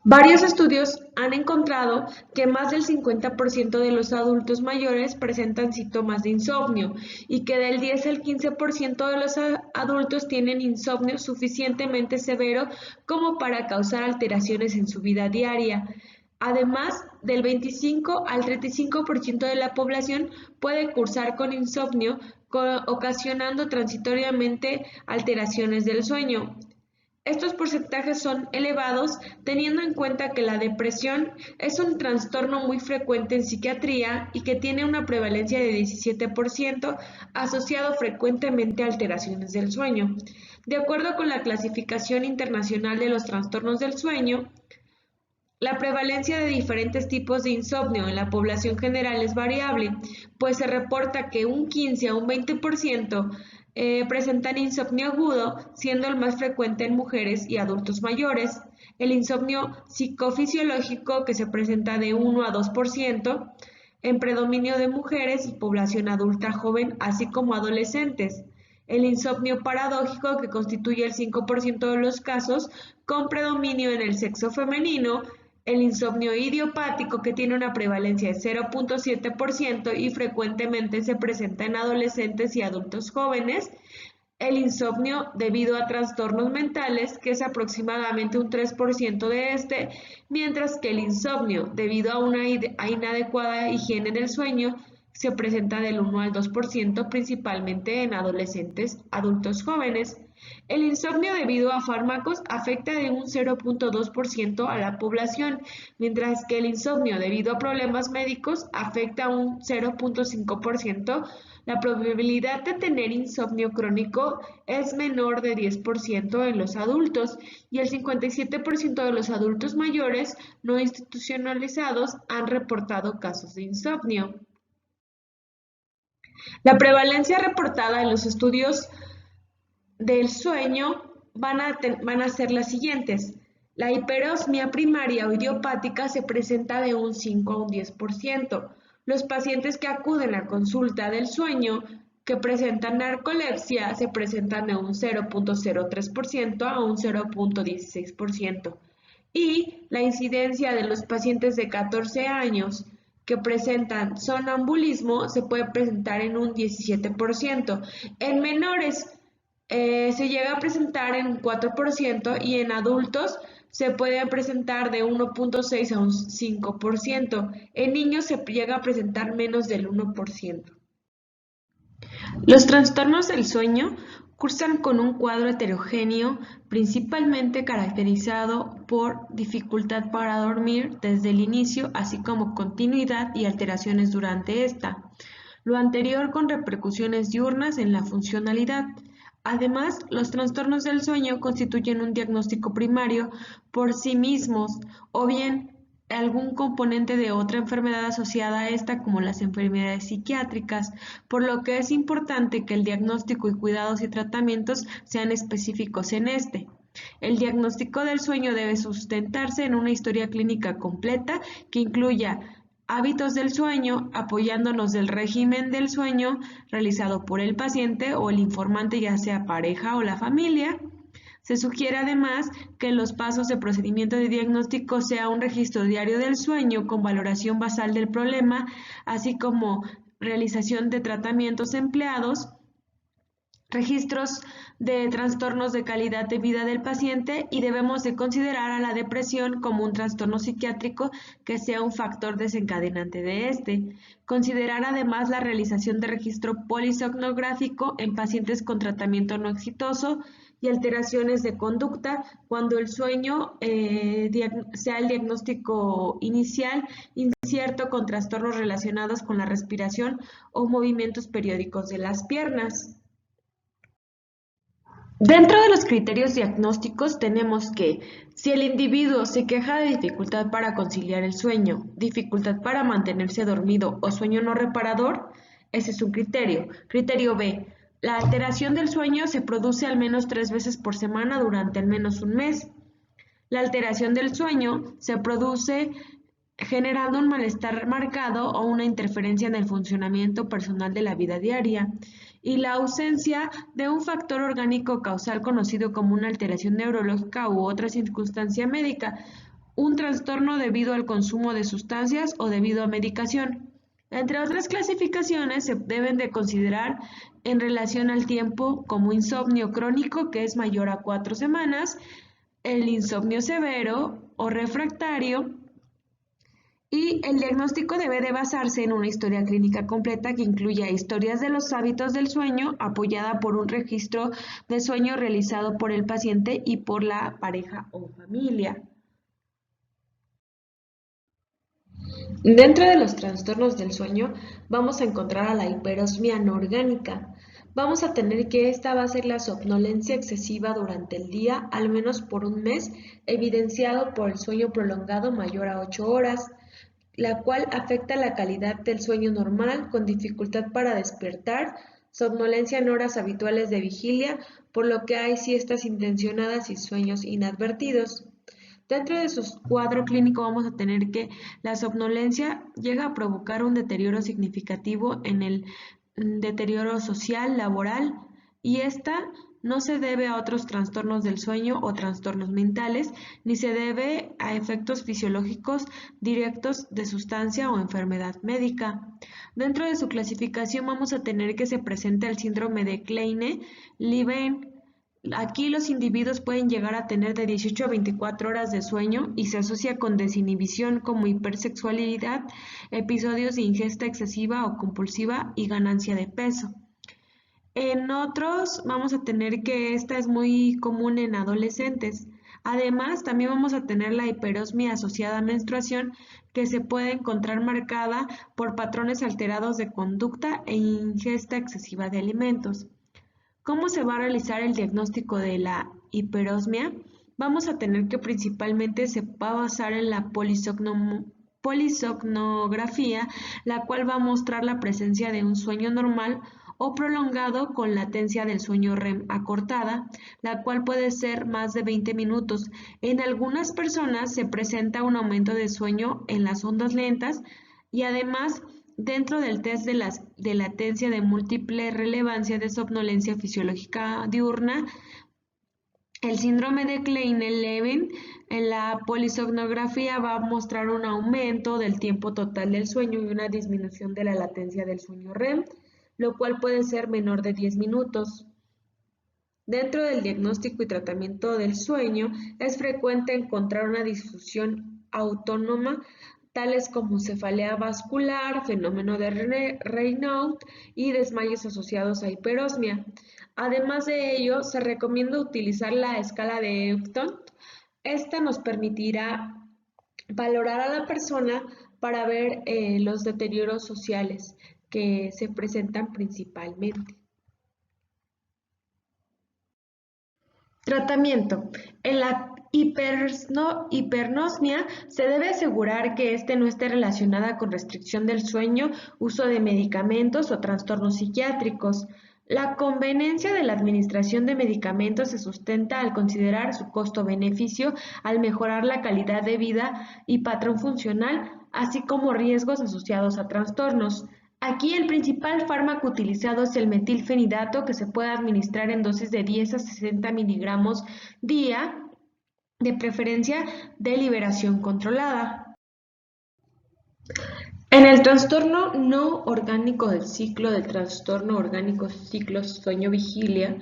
Varios estudios han encontrado que más del 50% de los adultos mayores presentan síntomas de insomnio y que del 10 al 15% de los adultos tienen insomnio suficientemente severo como para causar alteraciones en su vida diaria. Además, del 25 al 35% de la población puede cursar con insomnio, ocasionando transitoriamente alteraciones del sueño. Estos porcentajes son elevados teniendo en cuenta que la depresión es un trastorno muy frecuente en psiquiatría y que tiene una prevalencia de 17%, asociado frecuentemente a alteraciones del sueño. De acuerdo con la Clasificación Internacional de los Trastornos del Sueño, la prevalencia de diferentes tipos de insomnio en la población general es variable, pues se reporta que un 15 a un 20% presentan insomnio agudo, siendo el más frecuente en mujeres y adultos mayores. El insomnio psicofisiológico, que se presenta de 1 a 2%, en predominio de mujeres y población adulta joven, así como adolescentes. El insomnio paradójico, que constituye el 5% de los casos, con predominio en el sexo femenino, el insomnio idiopático, que tiene una prevalencia de 0.7% y frecuentemente se presenta en adolescentes y adultos jóvenes, el insomnio debido a trastornos mentales, que es aproximadamente un 3% de este, mientras que el insomnio debido a una inadecuada higiene del sueño se presenta del 1 al 2%, principalmente en adolescentes, adultos jóvenes. El insomnio debido a fármacos afecta de un 0.2% a la población, mientras que el insomnio debido a problemas médicos afecta un 0.5%. La probabilidad de tener insomnio crónico es menor de 10% en los adultos y el 57% de los adultos mayores no institucionalizados han reportado casos de insomnio. La prevalencia reportada en los estudios del sueño van a ser las siguientes. La hiperosmia primaria o idiopática se presenta de un 5 a un 10%. Los pacientes que acuden a consulta del sueño que presentan narcolepsia se presentan de un 0.03% a un 0.16%. Y la incidencia de los pacientes de 14 años que presentan sonambulismo se puede presentar en un 17%. En menores se llega a presentar en un 4% y en adultos se puede presentar de 1.6 a un 5%. En niños se llega a presentar menos del 1%. Los trastornos del sueño cursan con un cuadro heterogéneo, principalmente caracterizado por dificultad para dormir desde el inicio, así como continuidad y alteraciones durante esta. Lo anterior con repercusiones diurnas en la funcionalidad. Además, los trastornos del sueño constituyen un diagnóstico primario por sí mismos o bien algún componente de otra enfermedad asociada a esta, como las enfermedades psiquiátricas, por lo que es importante que el diagnóstico y cuidados y tratamientos sean específicos en este. El diagnóstico del sueño debe sustentarse en una historia clínica completa que incluya hábitos del sueño, apoyándonos del régimen del sueño realizado por el paciente o el informante, ya sea pareja o la familia. Se sugiere además que en los pasos de procedimiento de diagnóstico sea un registro diario del sueño con valoración basal del problema, así como realización de tratamientos empleados, registros de trastornos de calidad de vida del paciente y debemos de considerar a la depresión como un trastorno psiquiátrico que sea un factor desencadenante de este. Considerar además la realización de registro polisomnográfico en pacientes con tratamiento no exitoso y alteraciones de conducta cuando el sueño sea el diagnóstico inicial incierto con trastornos relacionados con la respiración o movimientos periódicos de las piernas. Dentro de los criterios diagnósticos tenemos que si el individuo se queja de dificultad para conciliar el sueño, dificultad para mantenerse dormido o sueño no reparador, ese es un criterio. Criterio B, la alteración del sueño se produce al menos 3 veces por semana durante al menos un mes. La alteración del sueño se produce generando un malestar marcado o una interferencia en el funcionamiento personal de la vida diaria, y la ausencia de un factor orgánico causal conocido como una alteración neurológica u otra circunstancia médica, un trastorno debido al consumo de sustancias o debido a medicación. Entre otras clasificaciones se deben de considerar en relación al tiempo como insomnio crónico, que es mayor a 4 semanas, el insomnio severo o refractario, y el diagnóstico debe de basarse en una historia clínica completa que incluya historias de los hábitos del sueño apoyada por un registro de sueño realizado por el paciente y por la pareja o familia. Dentro de los trastornos del sueño vamos a encontrar a la hiperosmia no orgánica. Vamos a tener que esta va a ser la somnolencia excesiva durante el día, al menos por un mes, evidenciado por el sueño prolongado mayor a 8 horas, la cual afecta la calidad del sueño normal con dificultad para despertar, somnolencia en horas habituales de vigilia, por lo que hay siestas intencionadas y sueños inadvertidos. Dentro de su cuadro clínico vamos a tener que la somnolencia llega a provocar un deterioro significativo en el deterioro social, laboral, y esta no se debe a otros trastornos del sueño o trastornos mentales, ni se debe a efectos fisiológicos directos de sustancia o enfermedad médica. Dentro de su clasificación vamos a tener que se presenta el síndrome de Kleine-Levin. Aquí los individuos pueden llegar a tener de 18 a 24 horas de sueño y se asocia con desinhibición como hipersexualidad, episodios de ingesta excesiva o compulsiva y ganancia de peso. En otros vamos a tener que esta es muy común en adolescentes. Además, también vamos a tener la hiperosmia asociada a menstruación, que se puede encontrar marcada por patrones alterados de conducta e ingesta excesiva de alimentos. ¿Cómo se va a realizar el diagnóstico de la hiperosmia? Vamos a tener que principalmente se va a basar en la polisomnografía, la cual va a mostrar la presencia de un sueño normal o prolongado con latencia del sueño REM acortada, la cual puede ser más de 20 minutos. En algunas personas se presenta un aumento de sueño en las ondas lentas y además dentro del test de latencia de múltiple relevancia de somnolencia fisiológica diurna, el síndrome de Kleine-Levin en la polisomnografía va a mostrar un aumento del tiempo total del sueño y una disminución de la latencia del sueño REM, lo cual puede ser menor de 10 minutos. Dentro del diagnóstico y tratamiento del sueño, es frecuente encontrar una disfunción autónoma, tales como cefalea vascular, fenómeno de Raynaud y desmayos asociados a hiperosmia. Además de ello, se recomienda utilizar la escala de Epton. Esta nos permitirá valorar a la persona para ver los deterioros sociales que se presentan principalmente. Tratamiento. En la hipernosmia se debe asegurar que éste no esté relacionada con restricción del sueño, uso de medicamentos o trastornos psiquiátricos. La conveniencia de la administración de medicamentos se sustenta al considerar su costo-beneficio al mejorar la calidad de vida y patrón funcional, así como riesgos asociados a trastornos. Aquí el principal fármaco utilizado es el metilfenidato, que se puede administrar en dosis de 10 a 60 miligramos día, de preferencia de liberación controlada. En el trastorno no orgánico del ciclo del trastorno orgánico ciclo sueño-vigilia,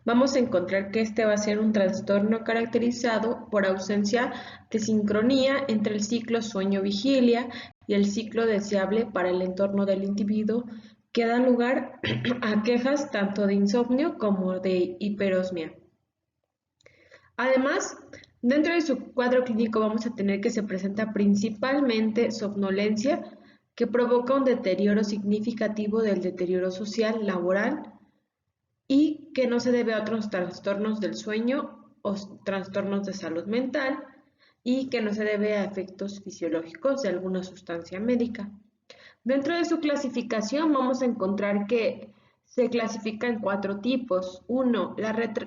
vamos a encontrar que este va a ser un trastorno caracterizado por ausencia de sincronía entre el ciclo sueño-vigilia y el ciclo deseable para el entorno del individuo, que da lugar a quejas tanto de insomnio como de hiperosmia. Además, dentro de su cuadro clínico vamos a tener que se presenta principalmente somnolencia, que provoca un deterioro significativo del deterioro social, laboral, y que no se debe a otros trastornos del sueño o trastornos de salud mental, y que no se debe a efectos fisiológicos de alguna sustancia médica. Dentro de su clasificación vamos a encontrar que se clasifica en 4 tipos. 1.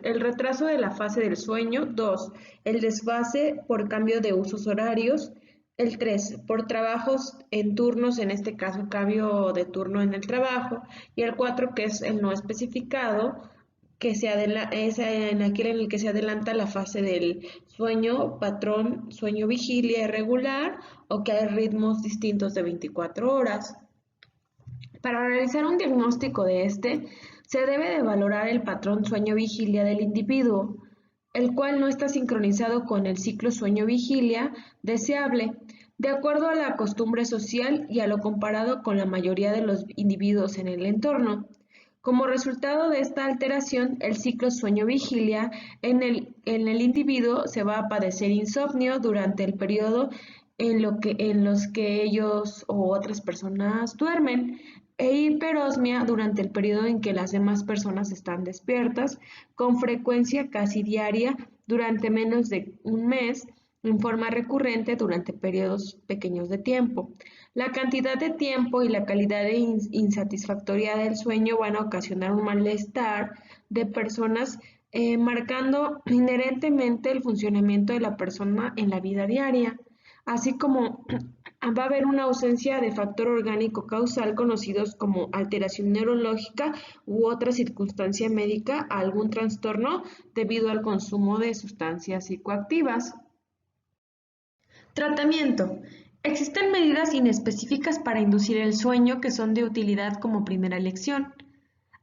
El retraso de la fase del sueño. 2. El desfase por cambio de usos horarios. El 3. Por trabajos en turnos, en este caso cambio de turno en el trabajo. Y el 4, que es el no especificado, que es en aquel en el que se adelanta la fase del sueño, patrón, sueño vigilia irregular o que hay ritmos distintos de 24 horas. Para realizar un diagnóstico de este, se debe de valorar el patrón sueño-vigilia del individuo, el cual no está sincronizado con el ciclo sueño-vigilia deseable, de acuerdo a la costumbre social y a lo comparado con la mayoría de los individuos en el entorno. Como resultado de esta alteración, el ciclo sueño-vigilia en el individuo se va a padecer insomnio durante el periodo en los que ellos o otras personas duermen, e hiperosmia durante el periodo en que las demás personas están despiertas, con frecuencia casi diaria durante menos de un mes, en forma recurrente durante periodos pequeños de tiempo. La cantidad de tiempo y la calidad insatisfactoria del sueño van a ocasionar un malestar de personas marcando inherentemente el funcionamiento de la persona en la vida diaria, así como va a haber una ausencia de factor orgánico causal conocidos como alteración neurológica u otra circunstancia médica a algún trastorno debido al consumo de sustancias psicoactivas. Tratamiento. Existen medidas inespecíficas para inducir el sueño que son de utilidad como primera elección.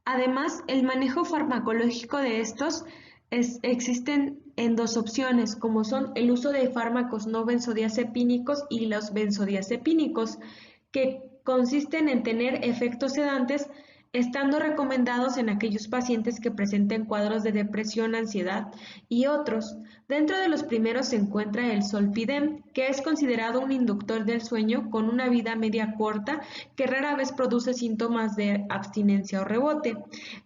Además, el manejo farmacológico de estos existen en dos opciones, como son el uso de fármacos no benzodiazepínicos y los benzodiazepínicos, que consisten en tener efectos sedantes, estando recomendados en aquellos pacientes que presenten cuadros de depresión, ansiedad y otros. Dentro de los primeros se encuentra el Zolpidem, que es considerado un inductor del sueño con una vida media corta que rara vez produce síntomas de abstinencia o rebote.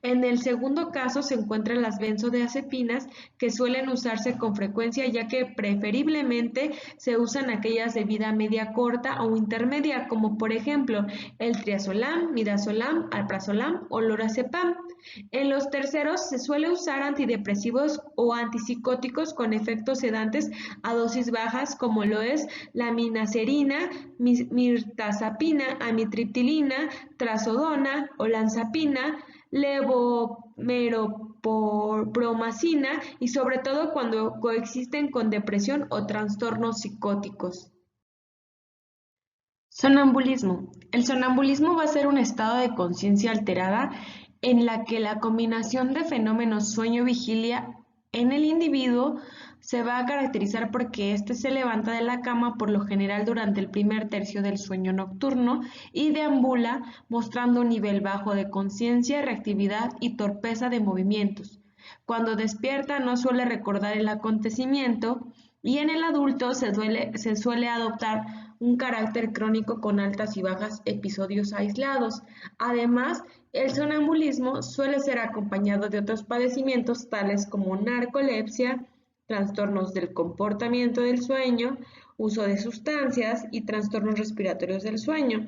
En el segundo caso se encuentran las benzodiazepinas, que suelen usarse con frecuencia ya que preferiblemente se usan aquellas de vida media corta o intermedia, como por ejemplo el triazolam, midazolam, alprazolam o lorazepam. En los terceros se suele usar antidepresivos o antipsicóticos con efectos sedantes a dosis bajas, como lo es la minaserina, mirtazapina, amitriptilina, trazodona, olanzapina, levomeropromacina y sobre todo cuando coexisten con depresión o trastornos psicóticos. Sonambulismo. El sonambulismo va a ser un estado de conciencia alterada en la que la combinación de fenómenos sueño-vigilia en el individuo se va a caracterizar porque éste se levanta de la cama por lo general durante el primer tercio del sueño nocturno y deambula mostrando un nivel bajo de conciencia, reactividad y torpeza de movimientos. Cuando despierta no suele recordar el acontecimiento y en el adulto se suele adoptar un carácter crónico con altas y bajas episodios aislados. Además, el sonambulismo suele ser acompañado de otros padecimientos tales como narcolepsia, trastornos del comportamiento del sueño, uso de sustancias y trastornos respiratorios del sueño.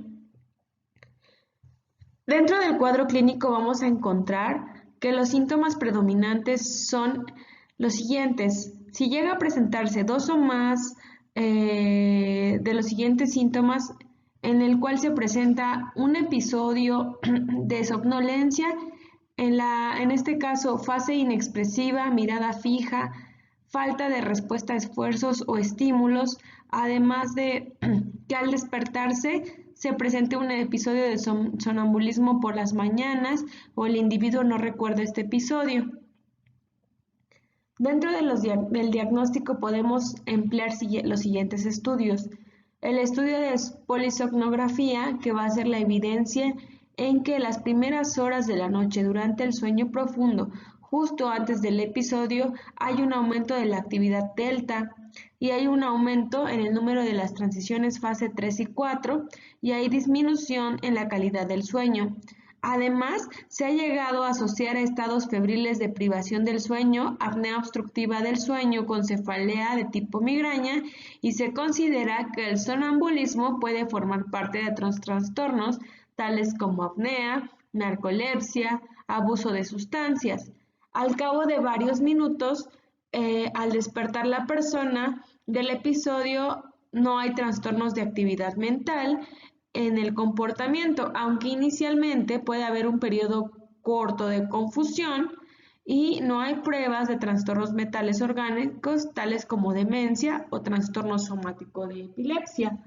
Dentro del cuadro clínico vamos a encontrar que los síntomas predominantes son los siguientes. Si llega a presentarse dos o más de los siguientes síntomas en el cual se presenta un episodio de somnolencia, en este caso fase inexpresiva, mirada fija, falta de respuesta a esfuerzos o estímulos, además de que al despertarse se presente un episodio de sonambulismo por las mañanas o el individuo no recuerda este episodio. Dentro del diagnóstico podemos emplear los siguientes estudios. El estudio de polisomnografía, que va a ser la evidencia en que las primeras horas de la noche durante el sueño profundo, justo antes del episodio, hay un aumento de la actividad delta y hay un aumento en el número de las transiciones fase 3 y 4 y hay disminución en la calidad del sueño. Además, se ha llegado a asociar a estados febriles de privación del sueño, apnea obstructiva del sueño con cefalea de tipo migraña y se considera que el sonambulismo puede formar parte de otros trastornos tales como apnea, narcolepsia, abuso de sustancias. Al cabo de varios minutos, al despertar la persona del episodio, no hay trastornos de actividad mental en el comportamiento, aunque inicialmente puede haber un periodo corto de confusión y no hay pruebas de trastornos mentales orgánicos tales como demencia o trastorno somático de epilepsia.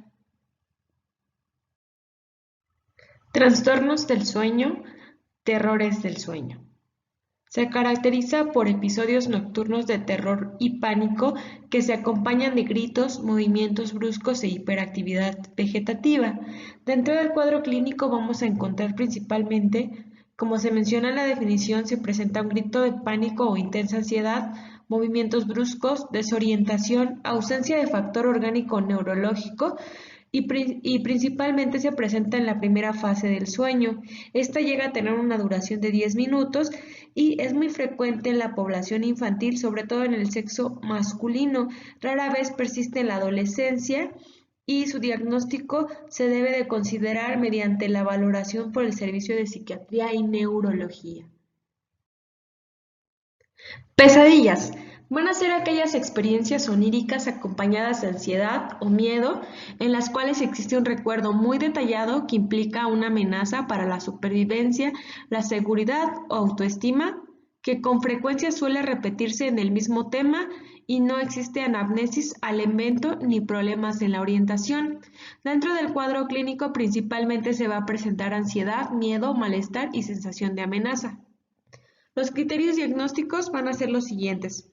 Trastornos del sueño, terrores del sueño. Se caracteriza por episodios nocturnos de terror y pánico que se acompañan de gritos, movimientos bruscos e hiperactividad vegetativa. Dentro del cuadro clínico vamos a encontrar principalmente, como se menciona en la definición, se presenta un grito de pánico o intensa ansiedad, movimientos bruscos, desorientación, ausencia de factor orgánico neurológico, y principalmente se presenta en la primera fase del sueño. Esta llega a tener una duración de 10 minutos y es muy frecuente en la población infantil, sobre todo en el sexo masculino. Rara vez persiste en la adolescencia y su diagnóstico se debe de considerar mediante la valoración por el Servicio de Psiquiatría y Neurología. Pesadillas. Van a ser aquellas experiencias oníricas acompañadas de ansiedad o miedo en las cuales existe un recuerdo muy detallado que implica una amenaza para la supervivencia, la seguridad o autoestima, que con frecuencia suele repetirse en el mismo tema y no existe anamnesis al evento ni problemas en la orientación. Dentro del cuadro clínico principalmente se va a presentar ansiedad, miedo, malestar y sensación de amenaza. Los criterios diagnósticos van a ser los siguientes.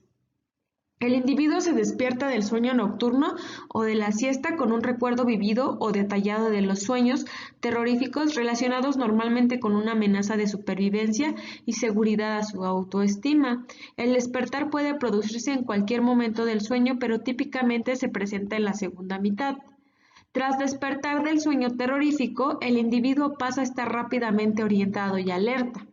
El individuo se despierta del sueño nocturno o de la siesta con un recuerdo vivido o detallado de los sueños terroríficos relacionados normalmente con una amenaza de supervivencia y seguridad a su autoestima. El despertar puede producirse en cualquier momento del sueño, pero típicamente se presenta en la segunda mitad. Tras despertar del sueño terrorífico, el individuo pasa a estar rápidamente orientado y alerta.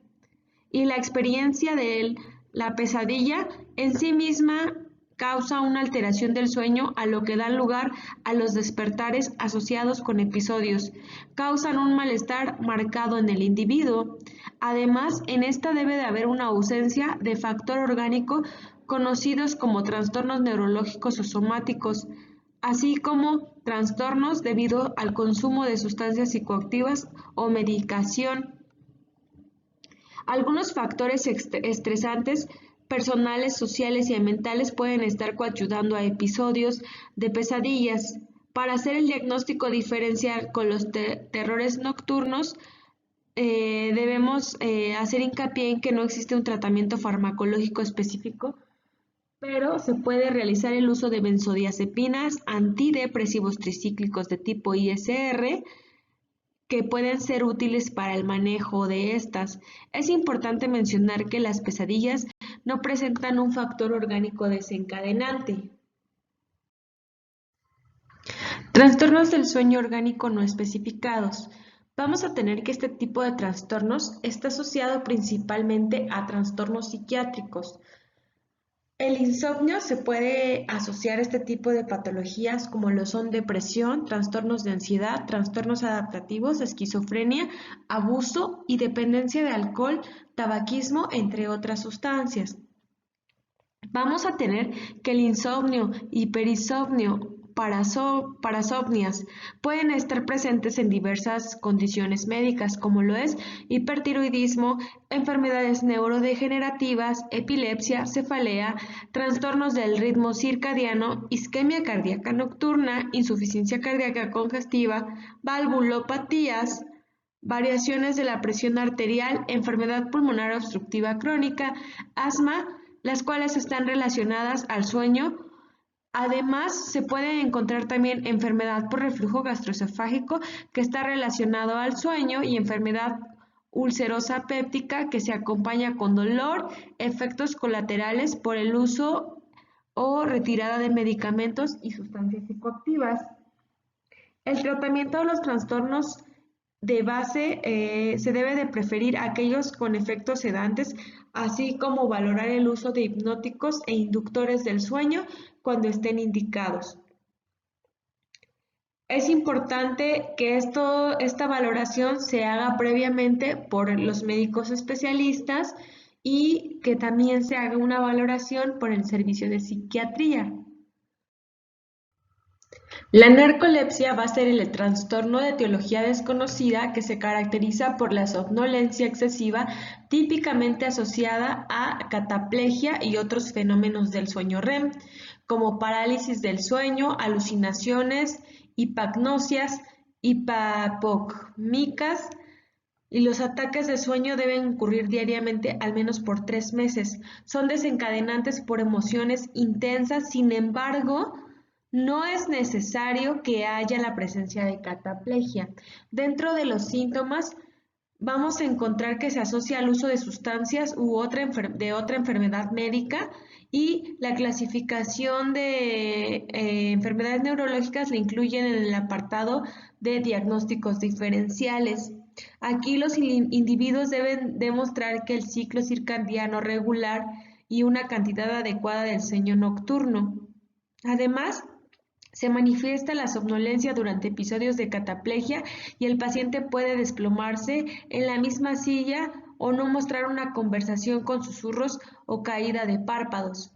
Y la experiencia de la pesadilla en sí misma causa una alteración del sueño, a lo que da lugar a los despertares asociados con episodios. Causan un malestar marcado en el individuo. Además, en esta debe de haber una ausencia de factor orgánico conocidos como trastornos neurológicos o somáticos, así como trastornos debido al consumo de sustancias psicoactivas o medicación. Algunos factores estresantes personales, sociales y ambientales pueden estar coayudando a episodios de pesadillas. Para hacer el diagnóstico diferencial con los terrores nocturnos, debemos hacer hincapié en que no existe un tratamiento farmacológico específico, pero se puede realizar el uso de benzodiazepinas, antidepresivos tricíclicos de tipo ISR, que pueden ser útiles para el manejo de estas. Es importante mencionar que las pesadillas no presentan un factor orgánico desencadenante. Trastornos del sueño orgánico no especificados. Vamos a tener que este tipo de trastornos está asociado principalmente a trastornos psiquiátricos. El insomnio se puede asociar a este tipo de patologías como lo son depresión, trastornos de ansiedad, trastornos adaptativos, esquizofrenia, abuso y dependencia de alcohol, tabaquismo, entre otras sustancias. Vamos a tener que el insomnio, hiperinsomnio, parasomnias pueden estar presentes en diversas condiciones médicas, como lo es hipertiroidismo, enfermedades neurodegenerativas, epilepsia, cefalea, trastornos del ritmo circadiano, isquemia cardíaca nocturna, insuficiencia cardíaca congestiva, valvulopatías, variaciones de la presión arterial, enfermedad pulmonar obstructiva crónica, asma, las cuales están relacionadas al sueño. Además, se puede encontrar también enfermedad por reflujo gastroesofágico que está relacionado al sueño y enfermedad ulcerosa péptica que se acompaña con dolor, efectos colaterales por el uso o retirada de medicamentos y sustancias psicoactivas. El tratamiento de los trastornos de base se debe de preferir aquellos con efectos sedantes, así como valorar el uso de hipnóticos e inductores del sueño cuando estén indicados. Es importante que esta valoración se haga previamente por los médicos especialistas y que también se haga una valoración por el servicio de psiquiatría. La narcolepsia va a ser el trastorno de etiología desconocida que se caracteriza por la somnolencia excesiva típicamente asociada a cataplegia y otros fenómenos del sueño REM, como parálisis del sueño, alucinaciones, hipagnosias, hipapocmicas, y los ataques de sueño deben ocurrir diariamente al menos por 3 meses. Son desencadenantes por emociones intensas, sin embargo, no es necesario que haya la presencia de cataplegia. Dentro de los síntomas vamos a encontrar que se asocia al uso de sustancias u de otra enfermedad médica, y la clasificación de enfermedades neurológicas la incluyen en el apartado de diagnósticos diferenciales. Aquí los individuos deben demostrar que el ciclo circadiano regular y una cantidad adecuada del sueño nocturno. Además, se manifiesta la somnolencia durante episodios de cataplegia y el paciente puede desplomarse en la misma silla o no mostrar una conversación con susurros o caída de párpados.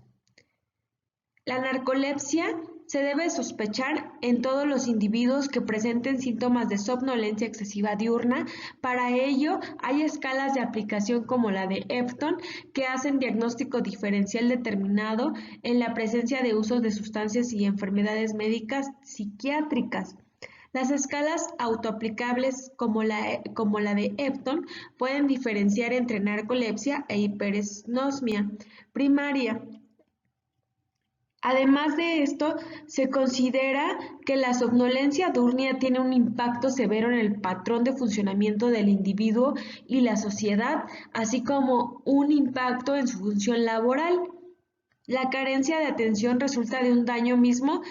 La narcolepsia se debe sospechar en todos los individuos que presenten síntomas de somnolencia excesiva diurna. Para ello, hay escalas de aplicación como la de Epton que hacen diagnóstico diferencial determinado en la presencia de usos de sustancias y enfermedades médicas psiquiátricas. Las escalas autoaplicables como la de Epton pueden diferenciar entre narcolepsia e hiperesnosmia primaria. Además de esto, se considera que la somnolencia diurna tiene un impacto severo en el patrón de funcionamiento del individuo y la sociedad, así como un impacto en su función laboral. La carencia de atención resulta de un daño mismo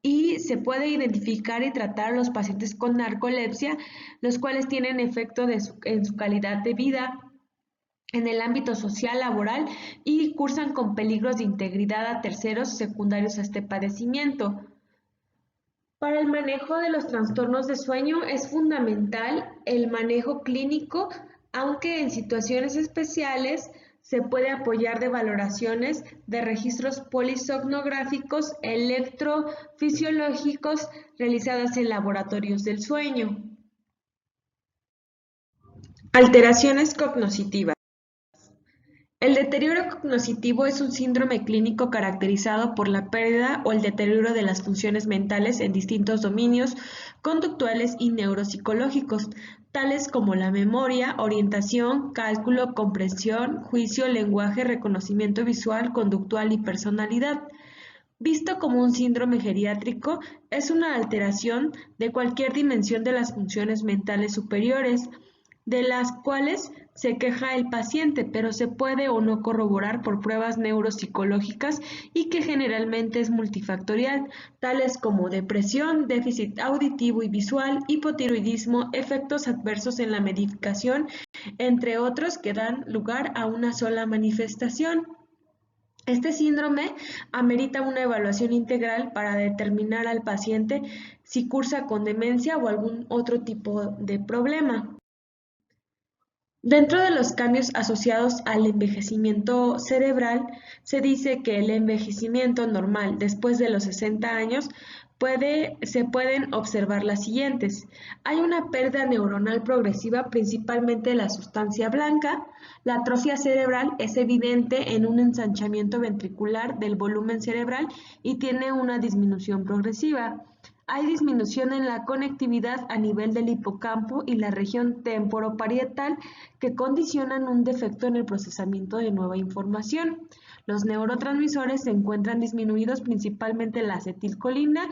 y se puede identificar y tratar a los pacientes con narcolepsia, los cuales tienen efecto en su calidad de vida en el ámbito social, laboral y cursan con peligros de integridad a terceros secundarios a este padecimiento. Para el manejo de los trastornos de sueño es fundamental el manejo clínico, aunque en situaciones especiales se puede apoyar de valoraciones de registros polisomnográficos electrofisiológicos realizadas en laboratorios del sueño. Alteraciones cognitivas. El deterioro cognitivo es un síndrome clínico caracterizado por la pérdida o el deterioro de las funciones mentales en distintos dominios conductuales y neuropsicológicos, tales como la memoria, orientación, cálculo, comprensión, juicio, lenguaje, reconocimiento visual, conductual y personalidad. Visto como un síndrome geriátrico, es una alteración de cualquier dimensión de las funciones mentales superiores, de las cuales se queja el paciente, pero se puede o no corroborar por pruebas neuropsicológicas y que generalmente es multifactorial, tales como depresión, déficit auditivo y visual, hipotiroidismo, efectos adversos en la medicación, entre otros que dan lugar a una sola manifestación. Este síndrome amerita una evaluación integral para determinar al paciente si cursa con demencia o algún otro tipo de problema. Dentro de los cambios asociados al envejecimiento cerebral, se dice que el envejecimiento normal después de los 60 años se pueden observar las siguientes. Hay una pérdida neuronal progresiva, principalmente de la sustancia blanca. La atrofia cerebral es evidente en un ensanchamiento ventricular del volumen cerebral y tiene una disminución progresiva. Hay disminución en la conectividad a nivel del hipocampo y la región temporoparietal que condicionan un defecto en el procesamiento de nueva información. Los neurotransmisores se encuentran disminuidos, principalmente la acetilcolina,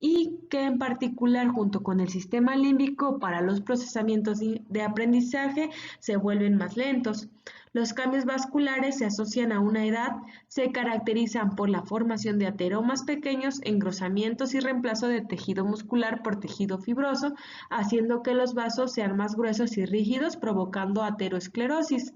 y que en particular junto con el sistema límbico para los procesamientos de aprendizaje se vuelven más lentos. Los cambios vasculares se asocian a una edad, se caracterizan por la formación de ateromas pequeños, engrosamientos y reemplazo de tejido muscular por tejido fibroso, haciendo que los vasos sean más gruesos y rígidos, provocando aterosclerosis.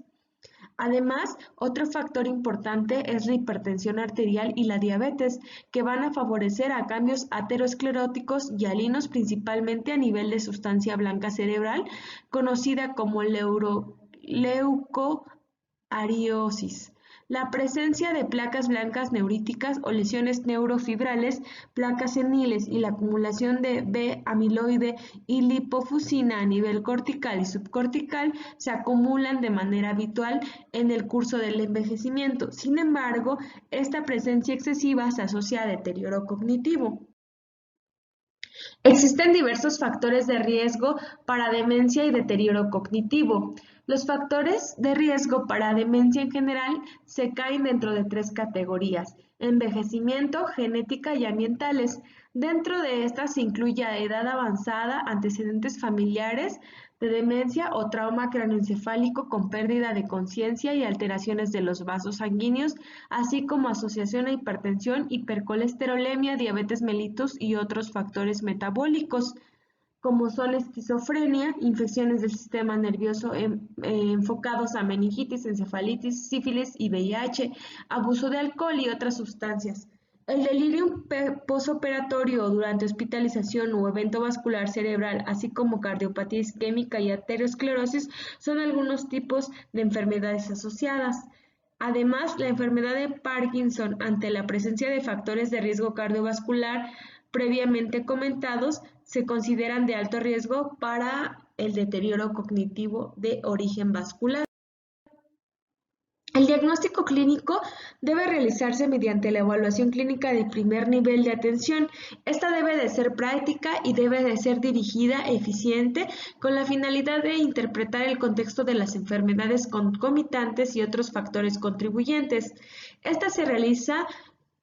Además, otro factor importante es la hipertensión arterial y la diabetes, que van a favorecer a cambios ateroscleróticos y alinos principalmente a nivel de sustancia blanca cerebral, conocida como leucoariosis. La presencia de placas blancas neuríticas o lesiones neurofibrales, placas seniles y la acumulación de B-amiloide y lipofuscina a nivel cortical y subcortical se acumulan de manera habitual en el curso del envejecimiento. Sin embargo, esta presencia excesiva se asocia a deterioro cognitivo. Existen diversos factores de riesgo para demencia y deterioro cognitivo. Los factores de riesgo para demencia en general se caen dentro de 3 categorías: envejecimiento, genética y ambientales. Dentro de estas se incluye a edad avanzada, antecedentes familiares de demencia o trauma craneoencefálico con pérdida de conciencia y alteraciones de los vasos sanguíneos, así como asociación a hipertensión, hipercolesterolemia, diabetes mellitus y otros factores metabólicos, como son esquizofrenia, infecciones del sistema nervioso enfocados a meningitis, encefalitis, sífilis y VIH, abuso de alcohol y otras sustancias. El delirium posoperatorio durante hospitalización o evento vascular cerebral, así como cardiopatía isquémica y arteriosclerosis, son algunos tipos de enfermedades asociadas. Además, la enfermedad de Parkinson, ante la presencia de factores de riesgo cardiovascular previamente comentados, se consideran de alto riesgo para el deterioro cognitivo de origen vascular. El diagnóstico clínico debe realizarse mediante la evaluación clínica de primer nivel de atención. Esta debe de ser práctica y debe de ser dirigida, eficiente, con la finalidad de interpretar el contexto de las enfermedades concomitantes y otros factores contribuyentes. Esta se realiza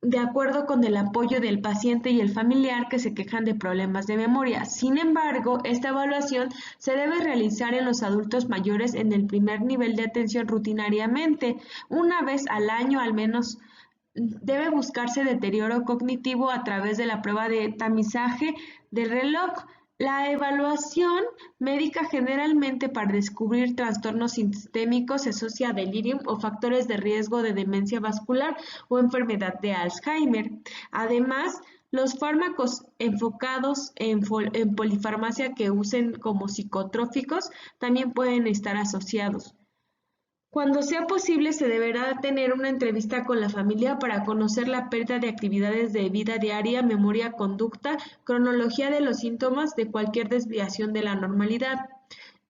de acuerdo con el apoyo del paciente y el familiar que se quejan de problemas de memoria. Sin embargo, esta evaluación se debe realizar en los adultos mayores en el primer nivel de atención rutinariamente, una vez al año al menos. Debe buscarse deterioro cognitivo a través de la prueba de tamizaje del reloj. La evaluación médica generalmente para descubrir trastornos sistémicos se asocia a delirium o factores de riesgo de demencia vascular o enfermedad de Alzheimer. Además, los fármacos enfocados en polifarmacia que usen como psicotróficos también pueden estar asociados. Cuando sea posible, se deberá tener una entrevista con la familia para conocer la pérdida de actividades de vida diaria, memoria, conducta, cronología de los síntomas de cualquier desviación de la normalidad.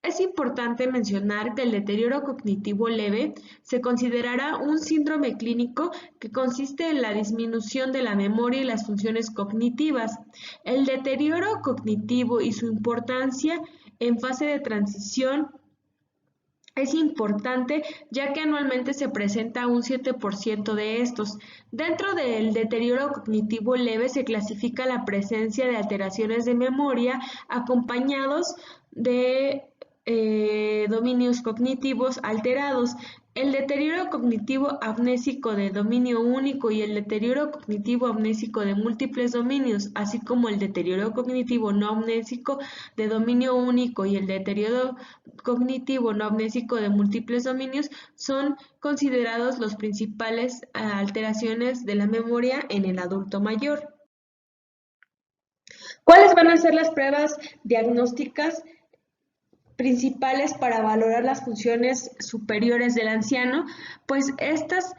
Es importante mencionar que el deterioro cognitivo leve se considerará un síndrome clínico que consiste en la disminución de la memoria y las funciones cognitivas. El deterioro cognitivo y su importancia en fase de transición es importante ya que anualmente se presenta un 7% de estos. Dentro del deterioro cognitivo leve se clasifica la presencia de alteraciones de memoria acompañados de dominios cognitivos alterados. El deterioro cognitivo amnésico de dominio único y el deterioro cognitivo amnésico de múltiples dominios, así como el deterioro cognitivo no amnésico de dominio único y el deterioro cognitivo no amnésico de múltiples dominios, son considerados los principales alteraciones de la memoria en el adulto mayor. ¿Cuáles van a ser las pruebas diagnósticas principales para valorar las funciones superiores del anciano? Pues estas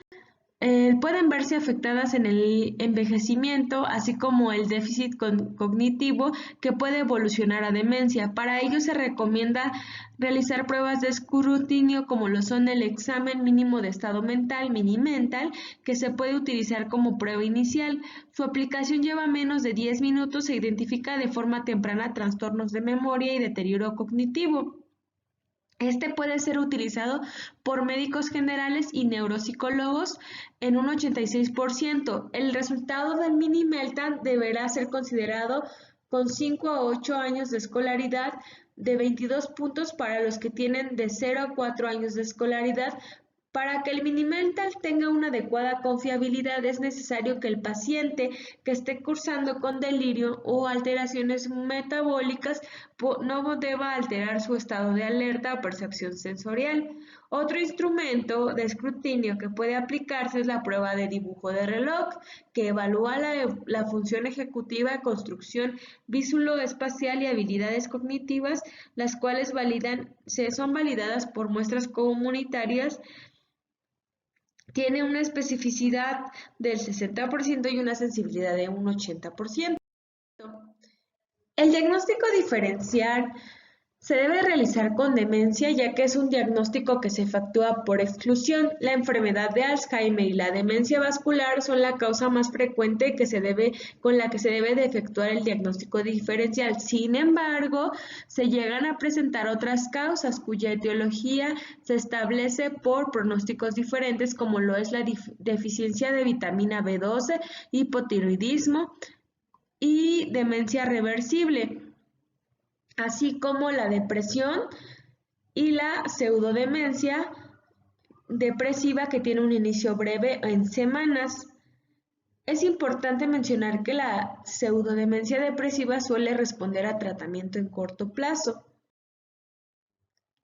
pueden verse afectadas en el envejecimiento, así como el déficit cognitivo que puede evolucionar a demencia. Para ello se recomienda realizar pruebas de escrutinio como lo son el examen mínimo de estado mental, Mini-Mental, que se puede utilizar como prueba inicial. Su aplicación lleva menos de 10 minutos, se identifica de forma temprana trastornos de memoria y deterioro cognitivo. Este puede ser utilizado por médicos generales y neuropsicólogos en un 86%. El resultado del Mini-Mental deberá ser considerado con 5 a 8 años de escolaridad, de 22 puntos para los que tienen de 0 a 4 años de escolaridad. Para que el Mini-Mental tenga una adecuada confiabilidad, es necesario que el paciente que esté cursando con delirio o alteraciones metabólicas no deba alterar su estado de alerta o percepción sensorial. Otro instrumento de escrutinio que puede aplicarse es la prueba de dibujo de reloj, que evalúa la función ejecutiva, construcción visulo-espacial y habilidades cognitivas, las cuales son validadas por muestras comunitarias. Tiene una especificidad del 60% y una sensibilidad de un 80%. El diagnóstico diferencial se debe realizar con demencia, ya que es un diagnóstico que se efectúa por exclusión. La enfermedad de Alzheimer y la demencia vascular son la causa más frecuente con la que se debe de efectuar el diagnóstico diferencial. Sin embargo, se llegan a presentar otras causas cuya etiología se establece por pronósticos diferentes, como lo es la deficiencia de vitamina B12, hipotiroidismo y demencia reversible, así como la depresión y la pseudodemencia depresiva que tiene un inicio breve en semanas. Es importante mencionar que la pseudodemencia depresiva suele responder a tratamiento en corto plazo.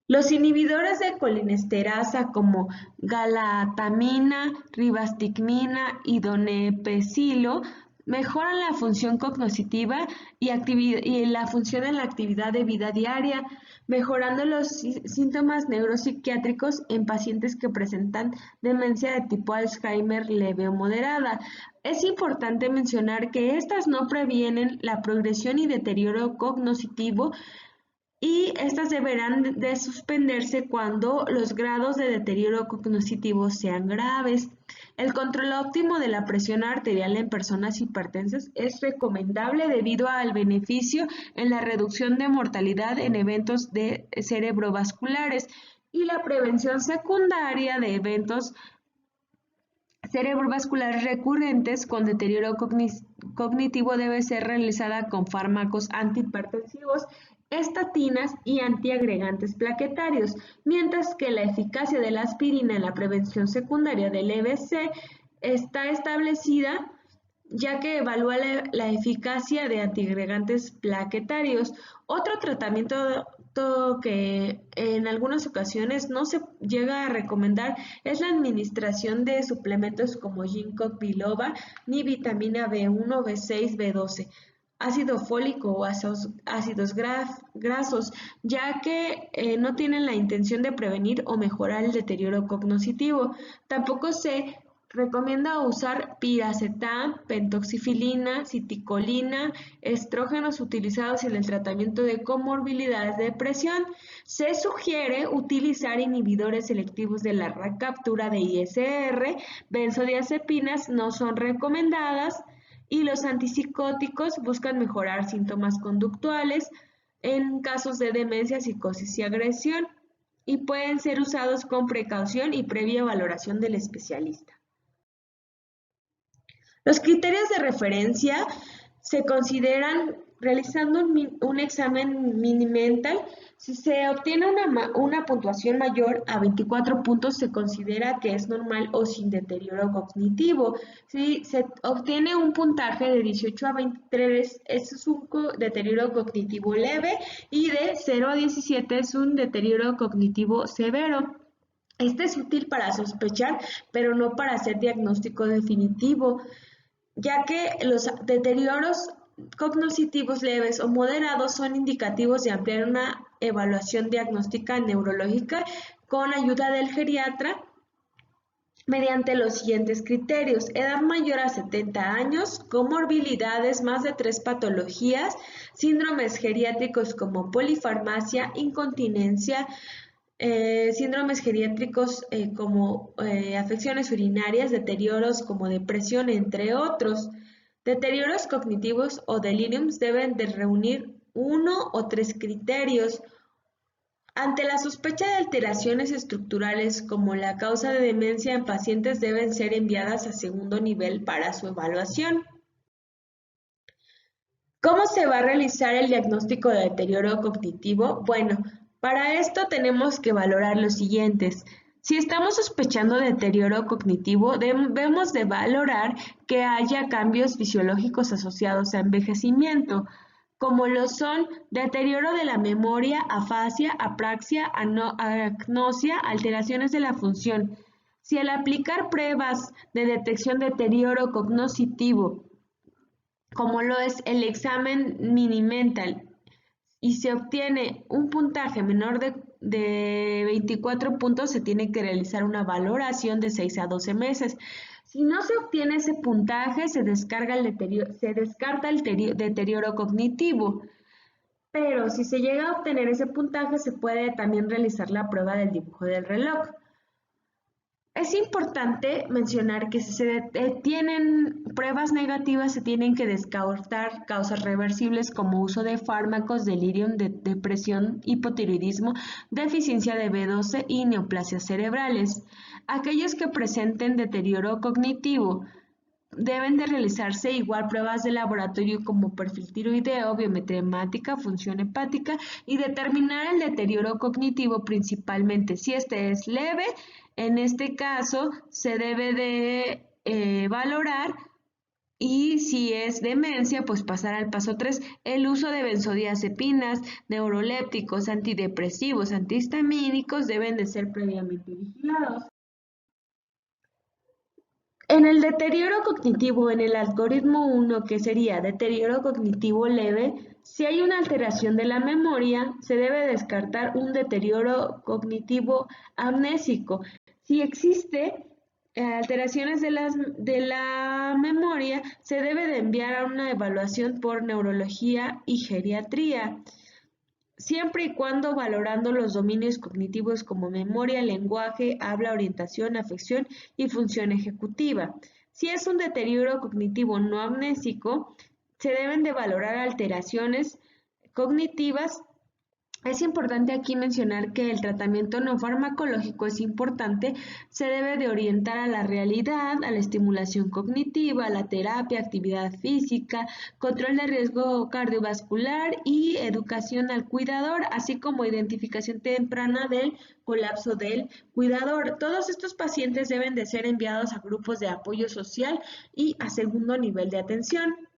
Los inhibidores de colinesterasa como galatamina, ribastigmina y donepezilo mejoran la función cognitiva y la función en la actividad de vida diaria, mejorando los síntomas neuropsiquiátricos en pacientes que presentan demencia de tipo Alzheimer leve o moderada. Es importante mencionar que estas no previenen la progresión y deterioro cognitivo, y estas deberán de suspenderse cuando los grados de deterioro cognitivo sean graves. El control óptimo de la presión arterial en personas hipertensas es recomendable debido al beneficio en la reducción de mortalidad en eventos cerebrovasculares y la prevención secundaria de eventos cerebrovasculares recurrentes con deterioro cognitivo debe ser realizada con fármacos antihipertensivos, estatinas y antiagregantes plaquetarios, mientras que la eficacia de la aspirina en la prevención secundaria del EBC está establecida, ya que evalúa la eficacia de antiagregantes plaquetarios. Otro tratamiento que en algunas ocasiones no se llega a recomendar es la administración de suplementos como ginkgo biloba, ni vitamina B1, B6, B12, ácido fólico o ácidos grasos, ya que no tienen la intención de prevenir o mejorar el deterioro cognitivo. Tampoco se recomienda usar piracetam, pentoxifilina, citicolina, estrógenos utilizados en el tratamiento de comorbilidades de depresión. Se sugiere utilizar inhibidores selectivos de la recaptura de ISR, benzodiazepinas no son recomendadas, y los antipsicóticos buscan mejorar síntomas conductuales en casos de demencia, psicosis y agresión, y pueden ser usados con precaución y previa valoración del especialista. Los criterios de referencia se consideran realizando un examen mini-mental. Si se obtiene una puntuación mayor a 24 puntos, se considera que es normal o sin deterioro cognitivo. Si se obtiene un puntaje de 18 a 23, es un deterioro cognitivo leve, y de 0 a 17 es un deterioro cognitivo severo. Este es útil para sospechar, pero no para hacer diagnóstico definitivo, ya que los deterioros cognitivos leves o moderados son indicativos de ampliar una evaluación diagnóstica neurológica con ayuda del geriatra mediante los siguientes criterios: edad mayor a 70 años, comorbilidades, más de 3 patologías, síndromes geriátricos como polifarmacia, incontinencia, síndromes geriátricos como afecciones urinarias, deterioros como depresión, entre otros. Deterioros cognitivos o deliriums deben de reunir 1 o 3 criterios. Ante la sospecha de alteraciones estructurales como la causa de demencia en pacientes, deben ser enviadas a segundo nivel para su evaluación. ¿Cómo se va a realizar el diagnóstico de deterioro cognitivo? Bueno, para esto tenemos que valorar los siguientes. Si estamos sospechando de deterioro cognitivo, debemos de valorar que haya cambios fisiológicos asociados a envejecimiento, como lo son deterioro de la memoria, afasia, apraxia, agnosia, alteraciones de la función. Si al aplicar pruebas de detección de deterioro cognitivo, como lo es el examen mini-mental, y se obtiene un puntaje menor de 24 puntos, se tiene que realizar una valoración de 6 a 12 meses. Si no se obtiene ese puntaje, se descarta el deterioro cognitivo. Pero si se llega a obtener ese puntaje, se puede también realizar la prueba del dibujo del reloj. Es importante mencionar que si se tienen pruebas negativas, se tienen que descartar causas reversibles como uso de fármacos, delirium, depresión, hipotiroidismo, deficiencia de B12 y neoplasias cerebrales. Aquellos que presenten deterioro cognitivo deben de realizarse igual pruebas de laboratorio como perfil tiroideo, biometría hemática, función hepática, y determinar el deterioro cognitivo principalmente. Si este es leve, en este caso se debe de valorar Y si es demencia, pues pasar al paso 3, el uso de benzodiazepinas, neurolépticos, antidepresivos, antihistamínicos deben de ser previamente vigilados. En el deterioro cognitivo, en el algoritmo 1, que sería deterioro cognitivo leve, si hay una alteración de la memoria, se debe descartar un deterioro cognitivo amnésico. Si existe alteraciones de la memoria, se debe de enviar a una evaluación por neurología y geriatría, siempre y cuando valorando los dominios cognitivos como memoria, lenguaje, habla, orientación, afección y función ejecutiva. Si es un deterioro cognitivo no amnésico, se deben de valorar alteraciones cognitivas. Es importante aquí mencionar que el tratamiento no farmacológico es importante, se debe de orientar a la realidad, a la estimulación cognitiva, a la terapia, actividad física, control de riesgo cardiovascular y educación al cuidador, así como identificación temprana del colapso del cuidador. Todos estos pacientes deben de ser enviados a grupos de apoyo social y a segundo nivel de atención.